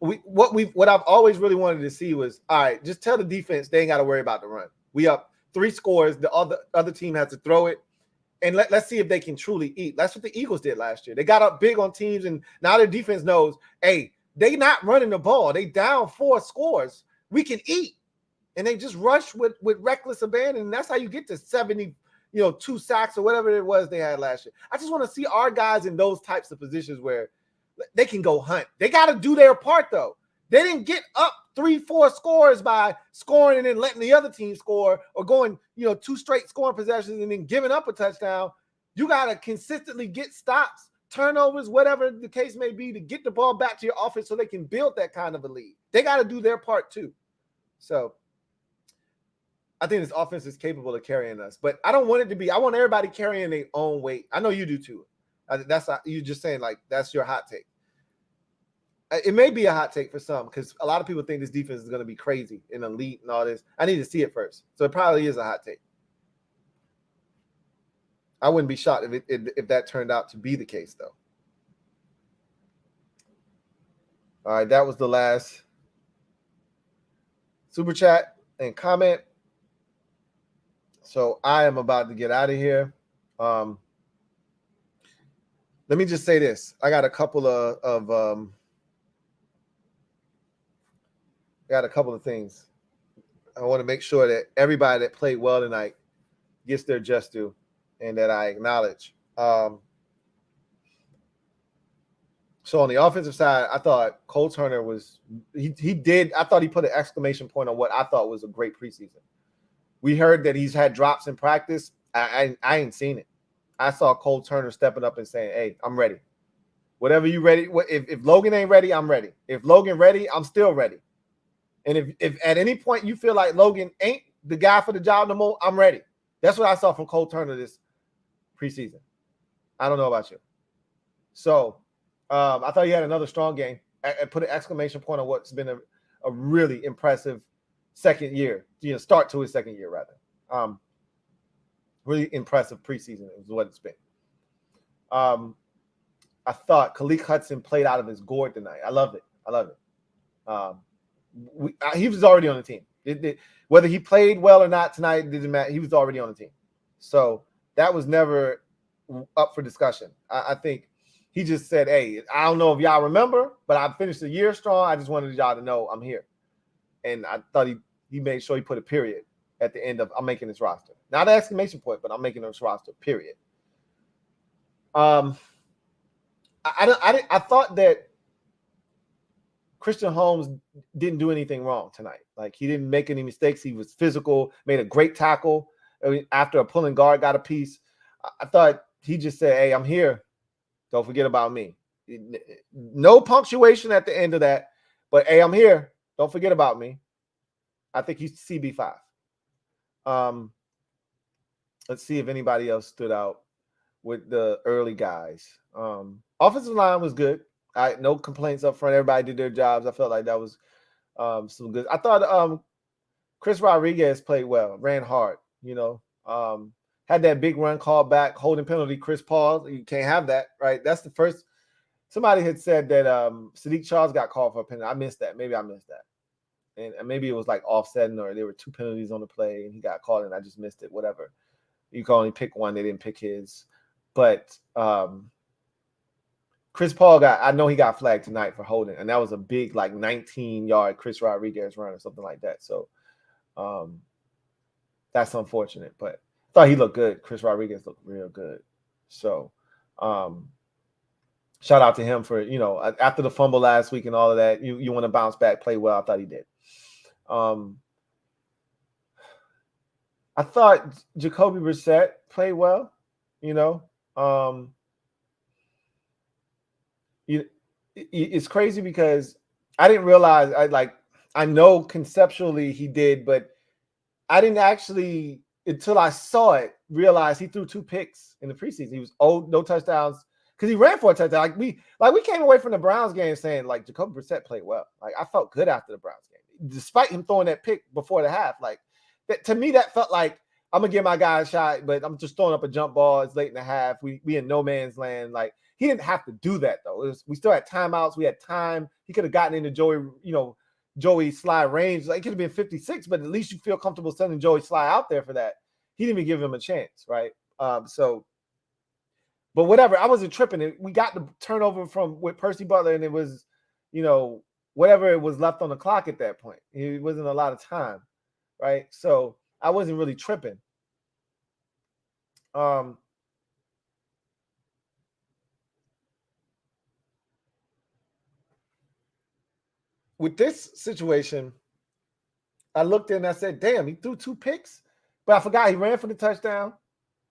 What I've always really wanted to see was, all right, just tell the defense they ain't got to worry about the run. We up 3 scores. The other team has to throw it. And let's see if they can truly eat. That's what the Eagles did last year. They got up big on teams, and now their defense knows, hey, they not running the ball. They down 4 scores. We can eat. And they just rush with reckless abandon. And that's how you get to 70, 2 sacks or whatever it was they had last year. I just want to see our guys in those types of positions where they can go hunt. They got to do their part, though. They didn't get up 3-4 scores by scoring and then letting the other team score, or going, 2 straight scoring possessions and then giving up a touchdown. You got to consistently get stops, turnovers, whatever the case may be, to get the ball back to your offense so they can build that kind of a lead. They got to do their part too. So I think this offense is capable of carrying us, but I don't want it to be. I want everybody carrying their own weight. I know you do too. That's you just saying, like, that's your hot take. It may be a hot take for some, because a lot of people think this defense is going to be crazy and elite and all this. I need to see it first. So it probably is a hot take. I wouldn't be shocked if that turned out to be the case, though. All right, that was the last super chat and comment. So I am about to get out of here. Let me just say this. I got a couple of things. I want to make sure that everybody that played well tonight gets their just due, and that I acknowledge. So on the offensive side, I thought Cole Turner was I thought he put an exclamation point on what I thought was a great preseason. We heard that he's had drops in practice. I ain't seen it. I saw Cole Turner stepping up and saying, hey, I'm ready. Whatever you ready. If Logan ain't ready, I'm ready. If Logan ready, I'm still ready. And if at any point you feel like Logan ain't the guy for the job no more, I'm ready. That's what I saw from Cole Turner this preseason. I don't know about you. So I thought he had another strong game. I put an exclamation point on what's been a really impressive second year, start to his second year, rather. Really impressive preseason is what it's been. I thought Khaleke Hudson played out of his gourd tonight. I loved it. He was already on the team. Whether he played well or not tonight didn't matter. He was already on the team. So that was never up for discussion. I think he just said, hey, I don't know if y'all remember, but I finished the year strong. I just wanted y'all to know I'm here. And I thought he made sure he put a period at the end of I'm making this roster. Not an exclamation point, but I'm making this roster, period. I thought that Christian Holmes didn't do anything wrong tonight. Like, he didn't make any mistakes. He was physical, made a great tackle. After a pulling guard got a piece, I thought he just said, hey, I'm here. Don't forget about me. No punctuation at the end of that, but hey, I'm here. Don't forget about me. I think he's CB5. Let's see if anybody else stood out with the early guys. Offensive line was good. No complaints up front. Everybody did their jobs. I felt like that was some good. I thought Chris Rodriguez played well, ran hard, had that big run called back, holding penalty, Chris Paul. You can't have that, right? That's the first. Somebody had said that Sadiq Charles got called for a penalty. I missed that. Maybe I missed that. And maybe it was like offsetting, or there were 2 penalties on the play and he got called and I just missed it, whatever. You can only pick one. They didn't pick his. But Chris Paul I know he got flagged tonight for holding, and that was a big, like 19-yard Chris Rodriguez run or something like that. So that's unfortunate, but I thought he looked good. Chris Rodriguez looked real good. So shout out to him for, after the fumble last week and all of that, you want to bounce back, play well. I thought he did. I thought Jacoby Brissett played well, it's crazy because I didn't realize I know conceptually he did, but I didn't actually, until I saw it, realize he threw 2 picks in the preseason. He was no touchdowns because he ran for a touchdown. We came away from the Browns game saying like Jacoby Brissett played well. Like, I felt good after the Browns game, despite him throwing that pick before the half. Like, to me, that felt like I'm gonna give my guy a shot, but I'm just throwing up a jump ball. It's late in the half. We in no man's land. Like, he didn't have to do that though. We still had timeouts. We had time. He could have gotten into Joey Sly range. Like, it could have been 56, but at least you feel comfortable sending Joey Sly out there for that. He didn't even give him a chance, right? But whatever. I wasn't tripping. We got the turnover with Percy Butler, and it was, whatever it was left on the clock at that point. It wasn't a lot of time, right? So I wasn't really tripping. With this situation, I looked in and I said, damn, he threw 2 picks, but I forgot he ran for the touchdown.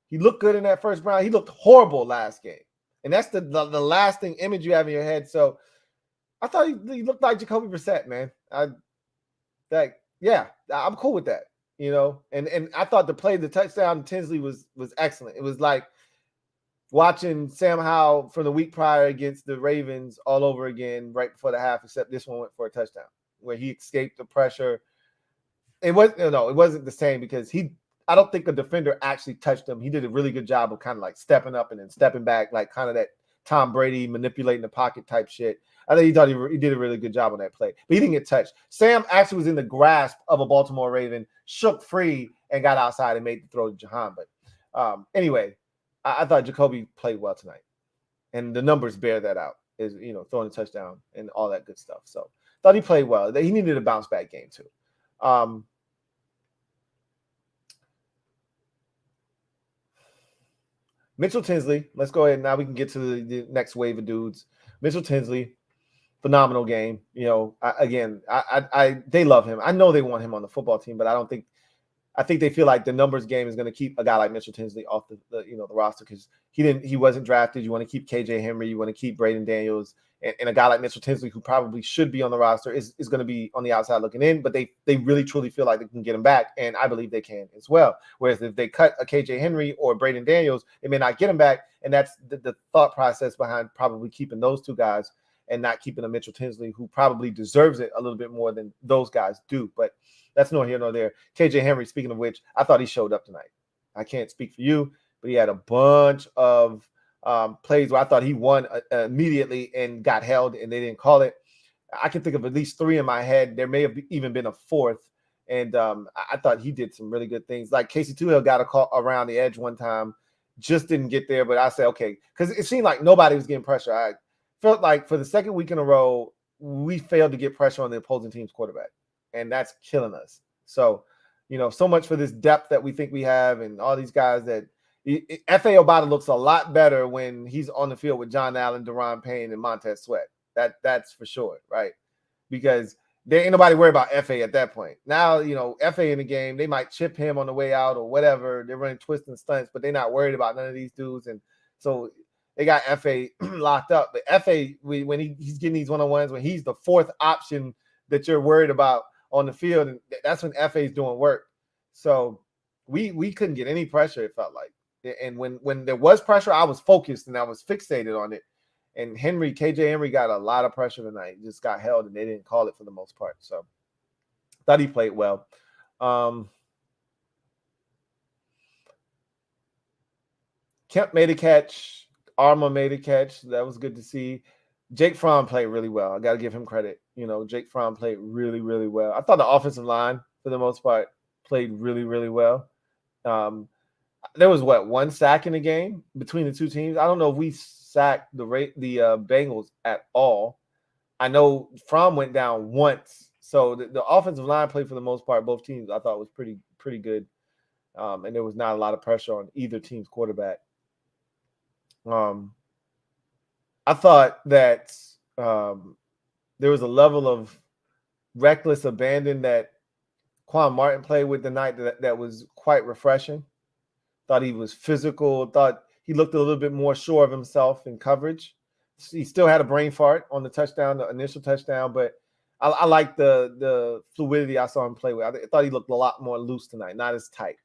He looked good in that first round. He looked horrible last game. And that's the lasting image you have in your head. So I thought he looked like Jacoby Brissett, man. I'm cool with that, And I thought the touchdown to Tinsley was excellent. It was like watching Sam Howell from the week prior against the Ravens all over again right before the half, except this one went for a touchdown where he escaped the pressure. It wasn't the same because I don't think a defender actually touched him. He did a really good job of kind of like stepping up and then stepping back, like kind of that Tom Brady manipulating the pocket type shit. I think he did a really good job on that play, but he didn't get touched. Sam actually was in the grasp of a Baltimore Raven, shook free, and got outside and made the throw to Jahan. But anyway, I thought Jacoby played well tonight, and the numbers bear that out. Is throwing a touchdown and all that good stuff. So thought he played well. He needed a bounce back game too. Mitchell Tinsley. Let's go ahead. Now we can get to the next wave of dudes. Mitchell Tinsley, phenomenal game. They love him. I know they want him on the football team, but I think they feel like the numbers game is going to keep a guy like Mitchell Tinsley off the roster because he wasn't drafted. You want to keep KJ Henry, you want to keep Braden Daniels, and a guy like Mitchell Tinsley who probably should be on the roster is going to be on the outside looking in. But they really truly feel like they can get him back, and I believe they can as well. Whereas if they cut a KJ Henry or Braden Daniels, they may not get him back, and that's the thought process behind probably keeping those 2 guys and not keeping a Mitchell Tinsley who probably deserves it a little bit more than those guys do. But that's nor here nor there. KJ Henry, speaking of which, I thought he showed up tonight. I can't speak for you, but he had a bunch of plays where I thought he won immediately and got held and they didn't call it. I can think of at least 3 in my head. There may have even been a 4th. And I thought he did some really good things. Like Casey Toohill got a call around the edge one time, just didn't get there. But I said, okay, because it seemed like nobody was getting pressure. I felt like for the second week in a row, we failed to get pressure on the opposing team's quarterback. And that's killing us. So, so much for this depth that we think we have and all these guys that F.A. Obata looks a lot better when he's on the field with John Allen, Deron Payne, and Montez Sweat. That's for sure, right? Because there ain't nobody worried about F.A. at that point. Now, F.A. in the game, they might chip him on the way out or whatever. They're running twists and stunts, but they're not worried about none of these dudes. And so they got F.A. locked up. But F.A., when he's getting these one-on-ones, when he's the 4th option that you're worried about on the field, and that's when F.A. is doing work. So we couldn't get any pressure, it felt like. And when there was pressure, I was focused and I was fixated on it. And KJ Henry got a lot of pressure tonight. He just got held, and they didn't call it for the most part. So thought he played well. Kemp made a catch. Arma made a catch. That was good to see. Jake Fromm played really well. I got to give him credit. Jake Fromm played really, really well. I thought the offensive line, for the most part, played really, really well. There was, one sack in the game between the two teams. I don't know if we sacked the Bengals at all. I know Fromm went down once. So the offensive line played for the most part. Both teams I thought was pretty good. And there was not a lot of pressure on either team's quarterback. I thought that there was a level of reckless abandon that Quan Martin played with tonight that was quite refreshing. Thought he was physical. Thought he looked a little bit more sure of himself in coverage. He still had a brain fart on the touchdown, the initial touchdown, but I like the fluidity I saw him play with. I thought he looked a lot more loose tonight, not as tight.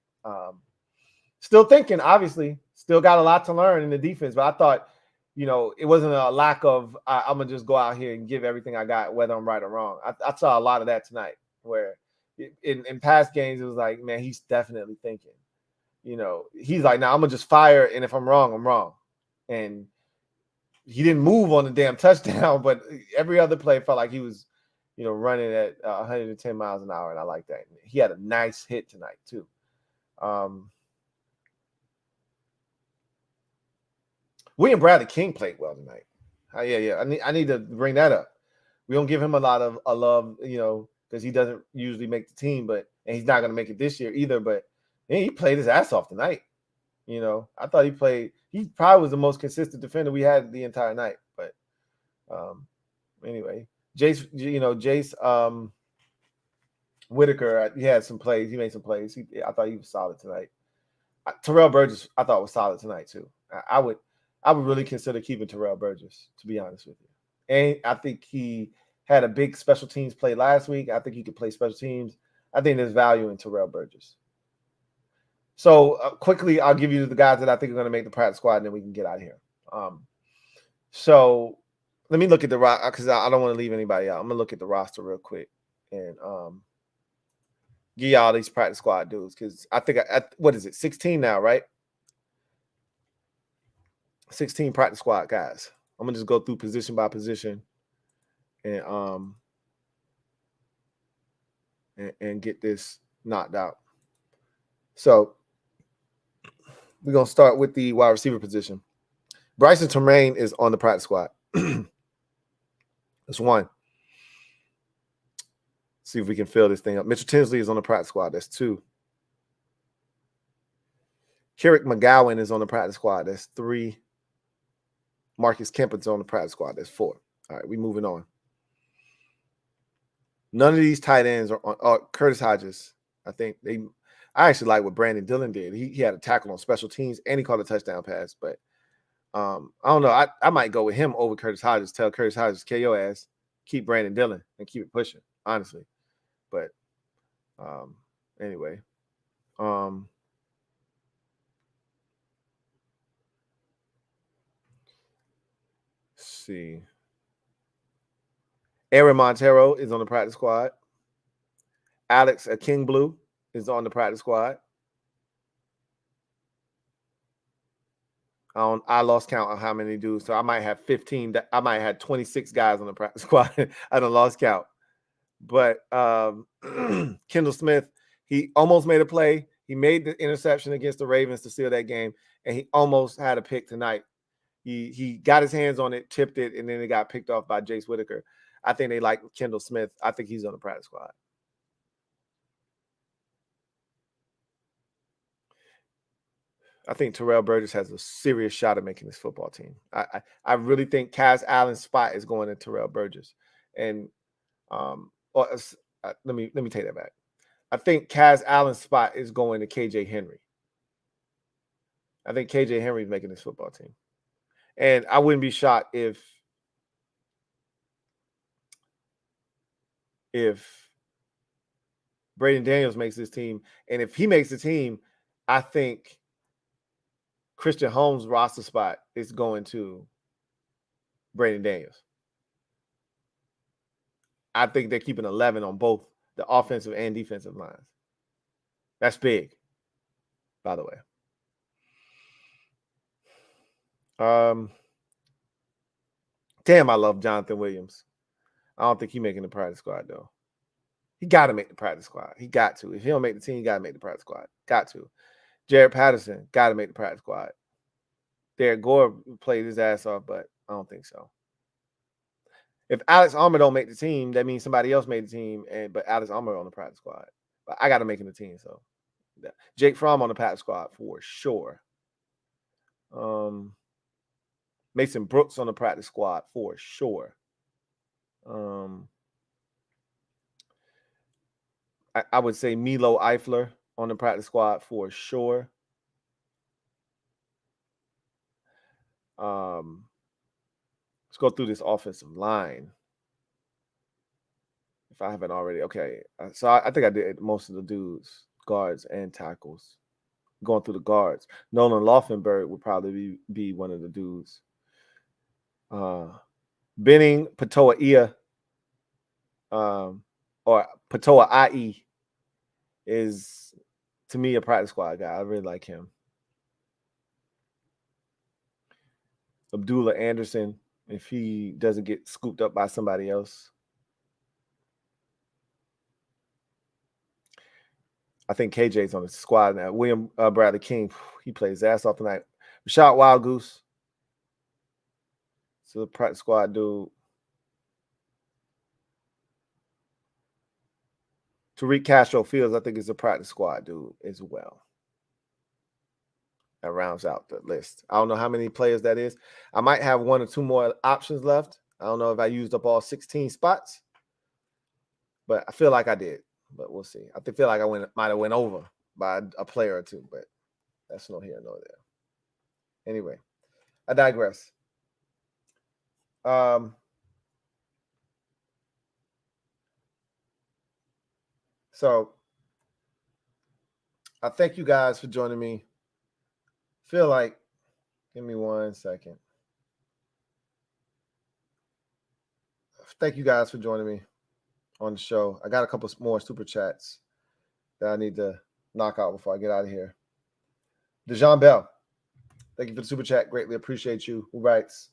Still thinking, obviously, still got a lot to learn in the defense, but I thought, it wasn't a lack of I'm going to just go out here and give everything I got, whether I'm right or wrong. I saw a lot of that tonight where in past games, it was like, man, he's definitely thinking. He's like, now I'm going to just fire, and if I'm wrong, I'm wrong. And he didn't move on the damn touchdown, but every other play felt like he was, running at 110 miles an hour, and I like that. He had a nice hit tonight, too. William Bradley King played well tonight. Yeah. I need to bring that up. We don't give him a lot of love, because he doesn't usually make the team, and he's not going to make it this year either. But he played his ass off tonight. I thought he probably was the most consistent defender we had the entire night. But anyway, Jace Whitaker, he had some plays. He made some plays. I thought he was solid tonight. Terrell Burgess, I thought was solid tonight too. I would really consider keeping Terrell Burgess, to be honest with you. And I think he had a big special teams play last week. I think he could play special teams. I think there's value in Terrell Burgess. So quickly, I'll give you the guys that I think are going to make the practice squad, and then we can get out of here. So let me look at the roster, because I don't want to leave anybody out. I'm going to look at the roster real quick and give you all these practice squad dudes, because I think, what is it, 16 now, right? 16 practice squad guys. I'm going to just go through position by position and get this knocked out. So we're going to start with the wide receiver position. Bryson Tremaine is on the practice squad. That's one. See if we can fill this thing up. Mitchell Tinsley is on the practice squad. That's 2. Kerrick McGowan is on the practice squad. That's 3. Marcus Kemper's on the practice squad. That's 4. All right, we're moving on. None of these tight ends are on. Curtis Hodges, I actually like what Brandon Dillon did. He had a tackle on special teams, and he caught a touchdown pass. But I don't know. I might go with him over Curtis Hodges. Tell Curtis Hodges, KO ass, keep Brandon Dillon, and keep it pushing, honestly. But anyway. Let's see. Aaron Montero is on the practice squad. Alex Kingblue is on the practice squad. I lost count on how many dudes. So I might have 15. I might have 26 guys on the practice squad. I done lost count. But Kendall Smith, he almost made a play. He made the interception against the Ravens to seal that game, and he almost had a pick tonight. He got his hands on it, tipped it, and then it got picked off by Jace Whitaker. I think they like Kendall Smith. I think he's on the practice squad. I think Terrell Burgess has a serious shot at making this football team. I really think Kaz Allen's spot is going to Terrell Burgess. And let me take that back. I think Kaz Allen's spot is going to KJ Henry. I think KJ Henry's making this football team. And I wouldn't be shocked if Braden Daniels makes this team. And if he makes the team, I think Christian Holmes' roster spot is going to Braden Daniels. I think they're keeping 11 on both the offensive and defensive lines. That's big, by the way. Damn, I love Jonathan Williams. I don't think he's making the practice squad, though. He got to make the practice squad. He got to. If he don't make the team, he got to make the practice squad. Got to. Jared Patterson, got to make the practice squad. Derek Gore played his ass off, but I don't think so. If Alex Armour don't make the team, that means somebody else made the team, but Alex Armour on the practice squad. But I got to make him the team, so. Jake Fromm on the practice squad for sure. Mason Brooks on the practice squad for sure. I would say Milo Eifler on the practice squad for sure. Let's go through this offensive line. If I haven't already. Okay. So I think I did most of the dudes, guards and tackles. Going through the guards. Nolan Laufenberg would probably be one of the dudes. Benning Patoa-Ia or Patoa-Ai is, to me, a practice squad guy. I really like him. Abdullah Anderson, if he doesn't get scooped up by somebody else. I think KJ's on the squad now. William Bradley King, he plays ass off tonight. Rashad Wild Goose. So the practice squad dude. Tariq Castro Fields, I think, is a practice squad dude as well. That rounds out the list. I don't know how many players that is. I might have one or two more options left. I don't know if I used up all 16 spots, but I feel like I did. But we'll see. I feel like I might have went over by a player or two, but that's no here nor there. Anyway, I digress. So I thank you guys for joining me. Feel like, give me 1 second. Thank you guys for joining me on the show. I got a couple more super chats that I need to knock out before I get out of here. Dejan Bell, thank you for the super chat. Greatly appreciate you. Who writes,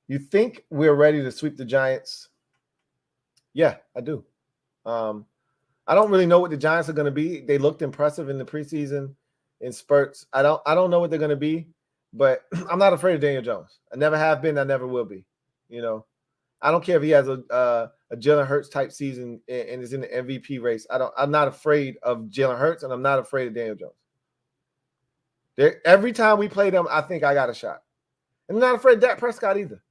you think we're ready to sweep the Giants? Yeah, I do. I don't really know what the Giants are going to be. They looked impressive in the preseason in spurts. I don't know what they're going to be, but I'm not afraid of Daniel Jones. I never have been. I never will be. You know, I don't care if he has a Jalen Hurts type season and is in the MVP race. I'm not afraid of Jalen Hurts, and I'm not afraid of Daniel Jones. Every time we play them, I think I got a shot. And I'm not afraid of Dak Prescott either,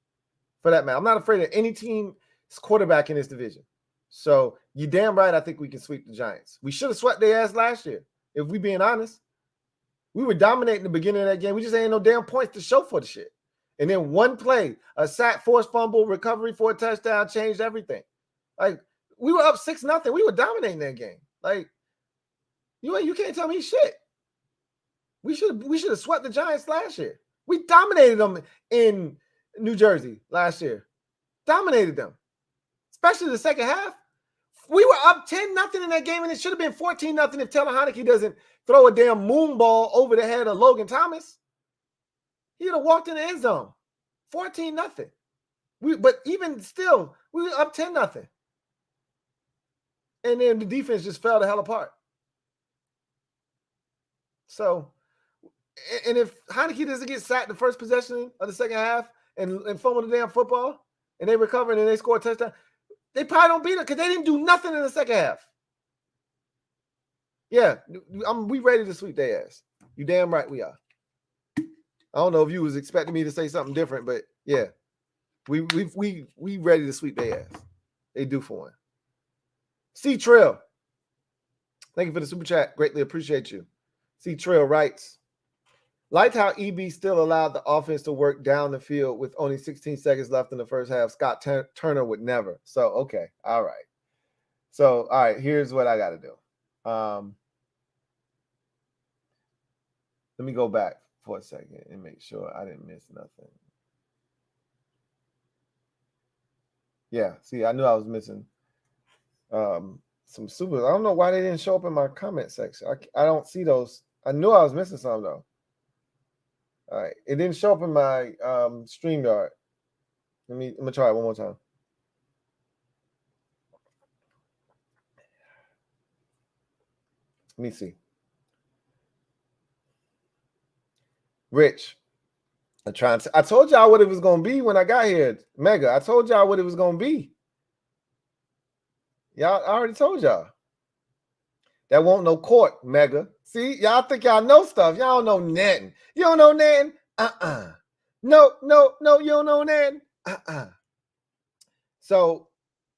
for that matter. I'm not afraid of any team's quarterback in this division. So you damn right I think we can sweep the Giants. We should have swept their ass last year, if we being honest. We were dominating the beginning of that game. We just ain't no damn points to show for the shit. And then one play, a sack, forced fumble, recovery for a touchdown, changed everything. Like, we were up 6-0. We were dominating that game. Like, you can't tell me shit. We should have swept the Giants last year. We dominated them in New Jersey last year. Dominated them. Especially the second half. We were up 10-0 in that game, and it should have been 14-0 if Taylor Heineke doesn't throw a damn moon ball over the head of Logan Thomas. He'd have walked in the end zone. 14-0. But even still, we were up 10-0. And then the defense just fell the hell apart. So, and if Heineke doesn't get sacked the first possession of the second half and fumble the damn football, and they recover and they score a touchdown, they probably don't beat it because they didn't do nothing in the second half. Yeah, we ready to sweep their ass. You damn right we are. I don't know if you was expecting me to say something different, but yeah, we ready to sweep their ass. They do for one. C Trill, thank you for the super chat. Greatly appreciate you. C Trill writes, liked how EB still allowed the offense to work down the field with only 16 seconds left in the first half. Scott Turner would never. So, okay. All right. So, all right, here's what I got to do. Let me go back for a second and make sure I didn't miss nothing. Yeah, see, I knew I was missing some supers. I don't know why they didn't show up in my comment section. I don't see those. I knew I was missing some, though. All right, it didn't show up in my StreamYard. Let me try it one more time. Let me see. Rich, I told y'all what it was gonna be when I got here. Mega, I told y'all what it was gonna be. Y'all, I already told y'all. That won't no court, Mega. See, y'all think y'all know stuff. Y'all don't know nothing. You don't know nothing? No, you don't know nothing? So,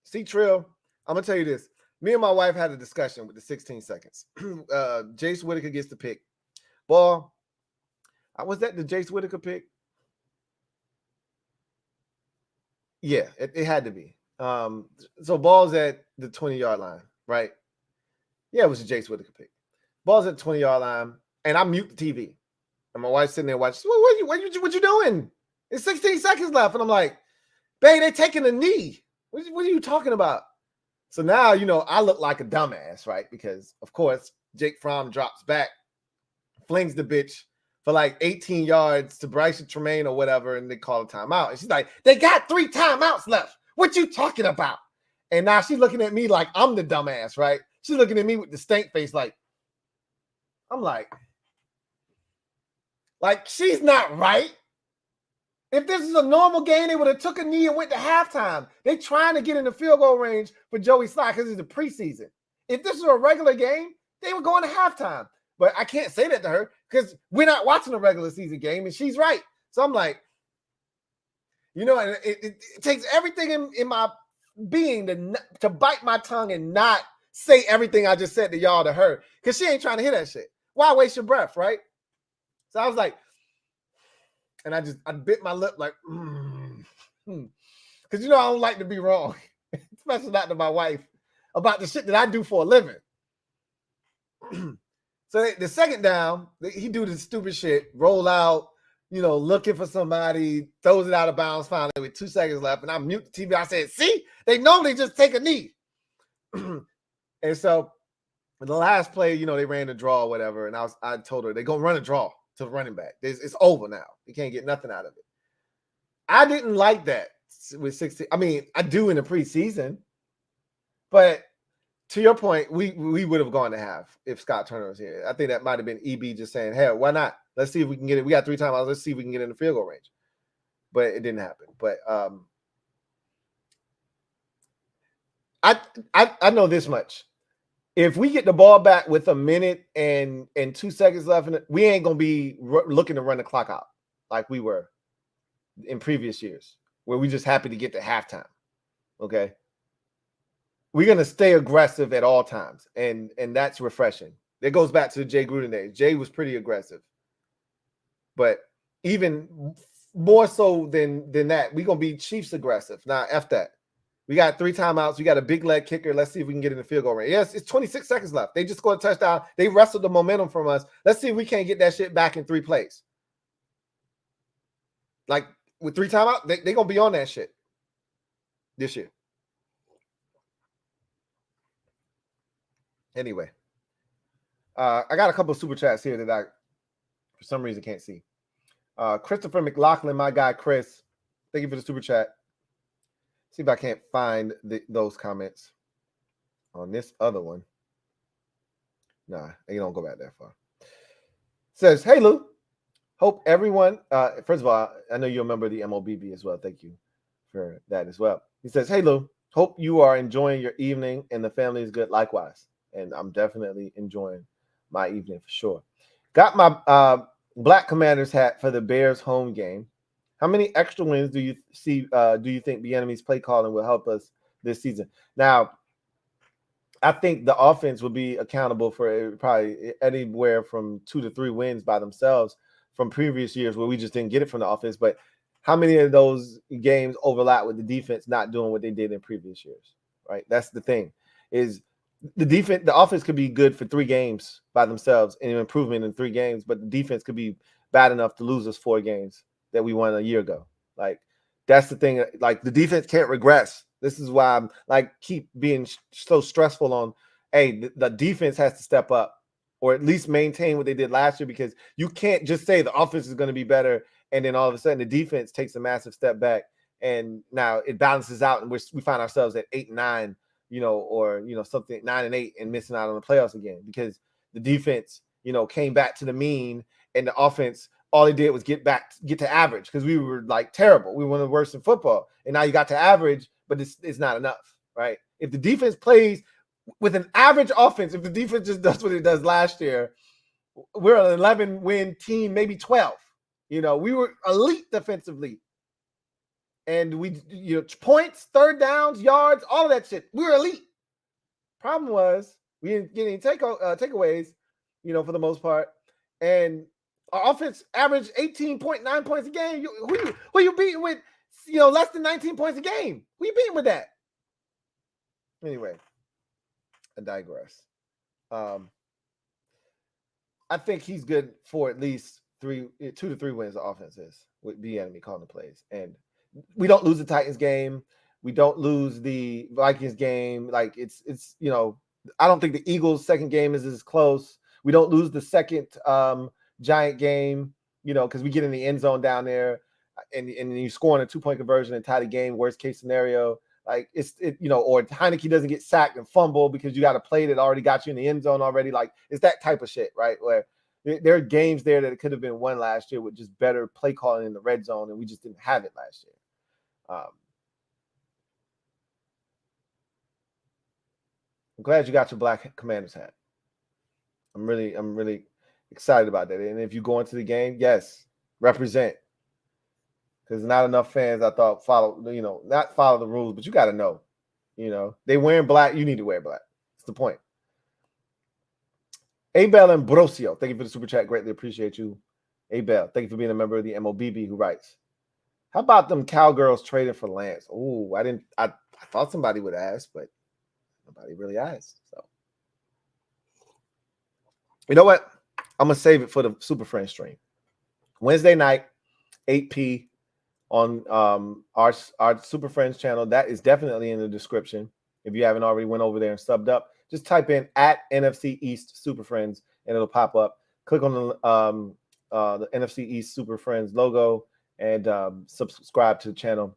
C-Trill, I'm going to tell you this. Me and my wife had a discussion with the 16 seconds. Jace Whitaker gets the pick. Ball, was that the Jace Whitaker pick? Yeah, it had to be. So ball's at the 20-yard line, right? Yeah, it was a Jace Whitaker pick. Ball's at the 20-yard line, and I mute the TV. And my wife's sitting there watching. What you doing? It's 16 seconds left. And I'm like, babe, they taking a knee. What are you talking about? So now, I look like a dumbass, right? Because, of course, Jake Fromm drops back, flings the bitch for like 18 yards to Bryson Tremaine or whatever, and they call a timeout. And she's like, they got 3 timeouts left. What you talking about? And now she's looking at me like I'm the dumbass, right? She's looking at me with the stank face like, I'm like, she's not right. If this is a normal game, they would have took a knee and went to halftime. They trying to get in the field goal range for Joey Slye because it's the preseason. If this was a regular game, they would go into halftime. But I can't say that to her because we're not watching a regular season game, and she's right. So I'm like, it takes everything in my being to bite my tongue and not say everything I just said to y'all to her because she ain't trying to hear that shit. Why waste your breath, right? So I was like, and I bit my lip like, because I don't like to be wrong, especially not to my wife about the shit that I do for a living. So the second down, he do this stupid shit, roll out, looking for somebody, throws it out of bounds finally with 2 seconds left, and I mute the TV. I said, see, they normally just take a knee. And so the last play, they ran a draw or whatever, and I told her they're gonna run a draw to the running back. It's over now. You can't get nothing out of it. I didn't like that with 16. I mean, I do in the preseason, but to your point, we would have gone to half if Scott Turner was here. I think that might have been EB just saying, hey, why not? Let's see if we can get it. We got 3 timeouts. Let's see if we can get in the field goal range. But it didn't happen. But I know this much. If we get the ball back with a minute and 2 seconds left, we ain't going to be looking to run the clock out like we were in previous years, where we just happy to get to halftime. Okay? We're going to stay aggressive at all times, and that's refreshing. It goes back to the Jay Gruden days. Jay was pretty aggressive. But even more so than that, we're going to be Chiefs aggressive. Now, F that. We got 3 timeouts. We got a big leg kicker. Let's see if we can get in the field goal range. Yes, it's 26 seconds left. They just scored a touchdown. They wrestled the momentum from us. Let's see if we can't get that shit back in 3 plays. Like, with 3 timeouts, they're going to be on that shit this year. Anyway, I got a couple of super chats here that I, for some reason, can't see. Christopher McLaughlin, my guy Chris, thank you for the super chat. See if I can't find those comments on this other one. Nah, you don't go back that far. Says, hey Lou, hope everyone. First of all, I know you're a member of the MOBB as well. Thank you for that as well. He says, hey Lou, hope you are enjoying your evening and the family is good likewise. And I'm definitely enjoying my evening for sure. Got my Black Commanders hat for the Bears home game. How many extra wins do you see? Do you think Bieniemy's play calling will help us this season? Now, I think the offense will be accountable for probably anywhere from 2 to 3 wins by themselves from previous years where we just didn't get it from the offense. But how many of those games overlap with the defense not doing what they did in previous years? Right. That's the thing. Is the offense could be good for 3 games by themselves and an improvement in 3 games, but the defense could be bad enough to lose us 4 games that we won a year ago. Like, that's the thing. Like, the defense can't regress. This is why I'm like keep being so stressful on, hey, the defense has to step up or at least maintain what they did last year, because you can't just say the offense is going to be better and then all of a sudden the defense takes a massive step back and now it balances out and we find ourselves at 8-9. Or something 9-8 and missing out on the playoffs again because the defense, came back to the mean and the offense, all they did was get to average because we were like terrible. We were one of the worst in football. And now you got to average, but it's not enough, right? If the defense plays with an average offense, if the defense just does what it does last year, we're an 11-win team, maybe 12. We were elite defensively. And we, points, third downs, yards, all of that shit. We were elite. Problem was we didn't get any takeaways, for the most part. And our offense averaged 18.9 points a game. Who you beating with, less than 19 points a game? Who you beating with that? Anyway, I digress. I think he's good for at least 2 to 3 wins of offenses with Bieniemy calling the plays. And we don't lose the Titans game. We don't lose the Vikings game. Like it's I don't think the Eagles' second game is as close. We don't lose the second Giant game, because we get in the end zone down there and you score on a 2-point conversion and tie the game, worst case scenario. Like or Heineke doesn't get sacked and fumble because you got a play that already got you in the end zone already. Like it's that type of shit, right? Where there are games there that could have been won last year with just better play calling in the red zone, and we just didn't have it last year. I'm glad you got your Black Commanders hat. I'm really excited about that. And if you go into the game, yes, represent. Because not enough fans, I thought, not follow the rules, but you got to know. They wearing black, you need to wear black. That's the point. Abel Ambrosio, thank you for the super chat. Greatly appreciate you. Abel, thank you for being a member of the MOBB who writes, how about them Cowgirls trading for Lance? Oh, I thought somebody would ask, but nobody really asked. So, you know what? I'm going to save it for the Super Friends stream. Wednesday night, 8 p. on our Super Friends channel. That is definitely in the description. If you haven't already went over there and subbed up, just type in @NFC East Super Friends and it'll pop up. Click on the NFC East Super Friends logo and subscribe to the channel.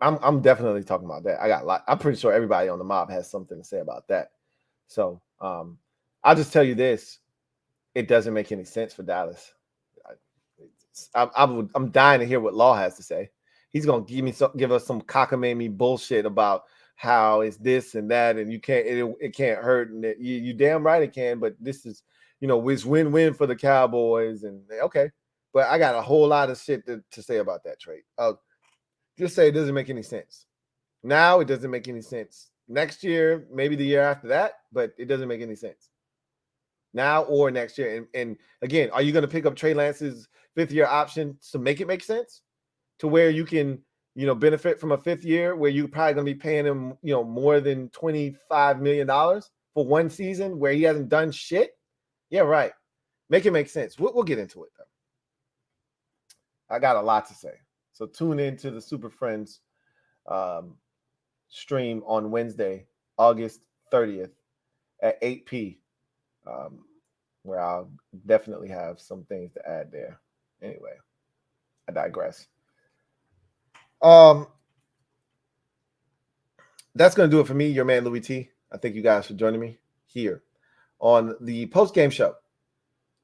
I'm definitely talking about that. I got a lot. I'm pretty sure everybody on the mob has something to say about that. So I'll just tell you this: it doesn't make any sense for Dallas. I'm dying to hear what Law has to say. He's gonna give us some cockamamie bullshit about how it's this and that, and you can't it can't hurt, and you damn right it can. But this is it's win-win for the Cowboys, and okay. But I got a whole lot of shit to say about that trade. Just say it doesn't make any sense. Now it doesn't make any sense. Next year, maybe the year after that, but it doesn't make any sense. Now or next year. And again, are you going to pick up Trey Lance's 5th-year option to make it make sense? To where you can, benefit from a 5th year where you're probably going to be paying him, more than $25 million for one season where he hasn't done shit? Yeah, right. Make it make sense. We'll get into it, though. I got a lot to say. So tune in to the Super Friends stream on Wednesday, August 30th at 8 p. Where I'll definitely have some things to add there. Anyway. I digress. That's going to do it for me, your man Louie T. I thank you guys for joining me here on the post-game show.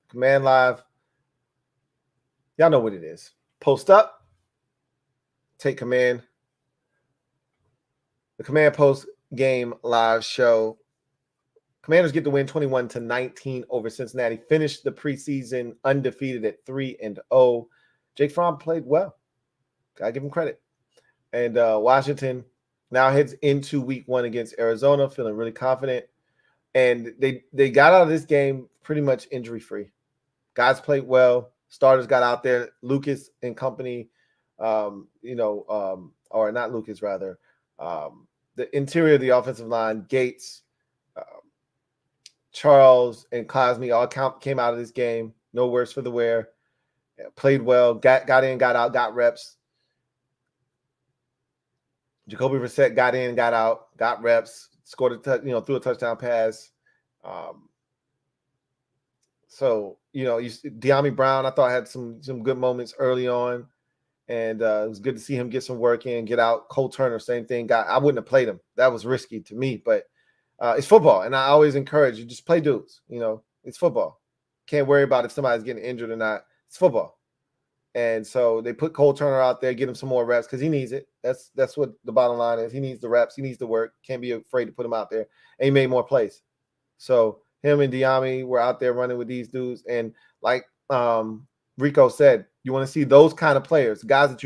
Command Live. Y'all know what it is. Post up. Take command. The Command post-game live show. Commanders get the win 21-19 over Cincinnati. Finished the preseason undefeated at 3-0. Jake Fromm played well. Gotta give him credit. And Washington now heads into week 1 against Arizona, feeling really confident. And they got out of this game pretty much injury-free. Guys played well. Starters got out there. Lucas and company, or not Lucas, rather. The interior of the offensive line, Gates, Charles, and Cosme all came out of this game. No worse for the wear. Played well. Got in, got out, got reps. Jacoby Brissett got in, got out, got reps, scored threw a touchdown pass. So De'Ami Brown, I thought had some good moments early on, and it was good to see him get some work in, get out. Cole Turner, same thing. I wouldn't have played him. That was risky to me, but it's football, and I always encourage you just play dudes. It's football. Can't worry about if somebody's getting injured or not. It's football. And so they put Cole Turner out there, get him some more reps because he needs it. That's what the bottom line is. He needs the reps. He needs the work. Can't be afraid to put him out there. And he made more plays. So him and De'Ami were out there running with these dudes. And like Rico said, you want to see those kind of players, guys that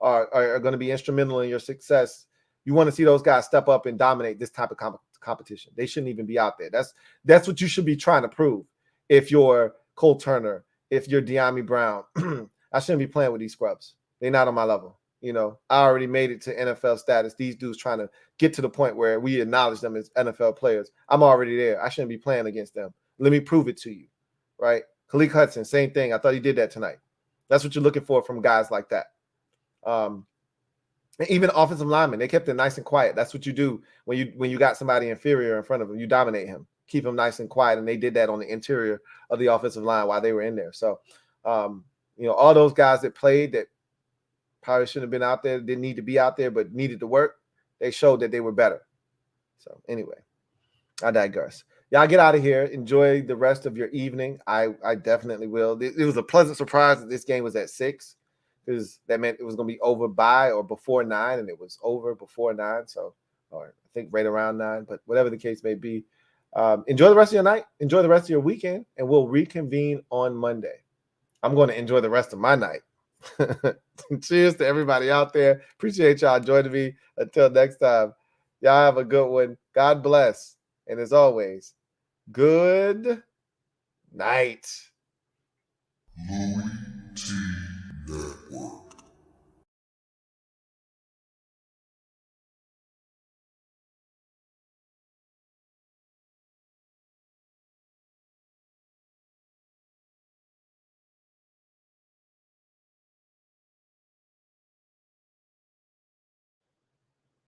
are going to be instrumental in your success. You want to see those guys step up and dominate this type of competition. They shouldn't even be out there. That's what you should be trying to prove. If you're Cole Turner, if you're De'Ami Brown, I shouldn't be playing with these scrubs. They're not on my level. I already made it to NFL status. These dudes trying to get to the point where we acknowledge them as NFL players. I'm already there. I shouldn't be playing against them. Let me prove it to you, right? Khalil Hudson, same thing. I thought he did that tonight. That's what you're looking for from guys like that. And even offensive linemen, they kept it nice and quiet. That's what you do when you got somebody inferior in front of them. You dominate him, keep him nice and quiet, and they did that on the interior of the offensive line while they were in there. So, all those guys that played that probably shouldn't have been out there, didn't need to be out there, but needed to work, they showed that they were better. So anyway, I digress. Y'all get out of here. Enjoy the rest of your evening. I definitely will. It was a pleasant surprise that this game was at 6 because that meant it was going to be over by or before 9, and it was over before 9. So, or I think right around 9, but whatever the case may be, enjoy the rest of your night. Enjoy the rest of your weekend, and we'll reconvene on Monday. I'm going to enjoy the rest of my night. Cheers to everybody out there. Appreciate y'all joining me. Until next time, y'all have a good one. God bless. And as always, good night. Louie Tee Network.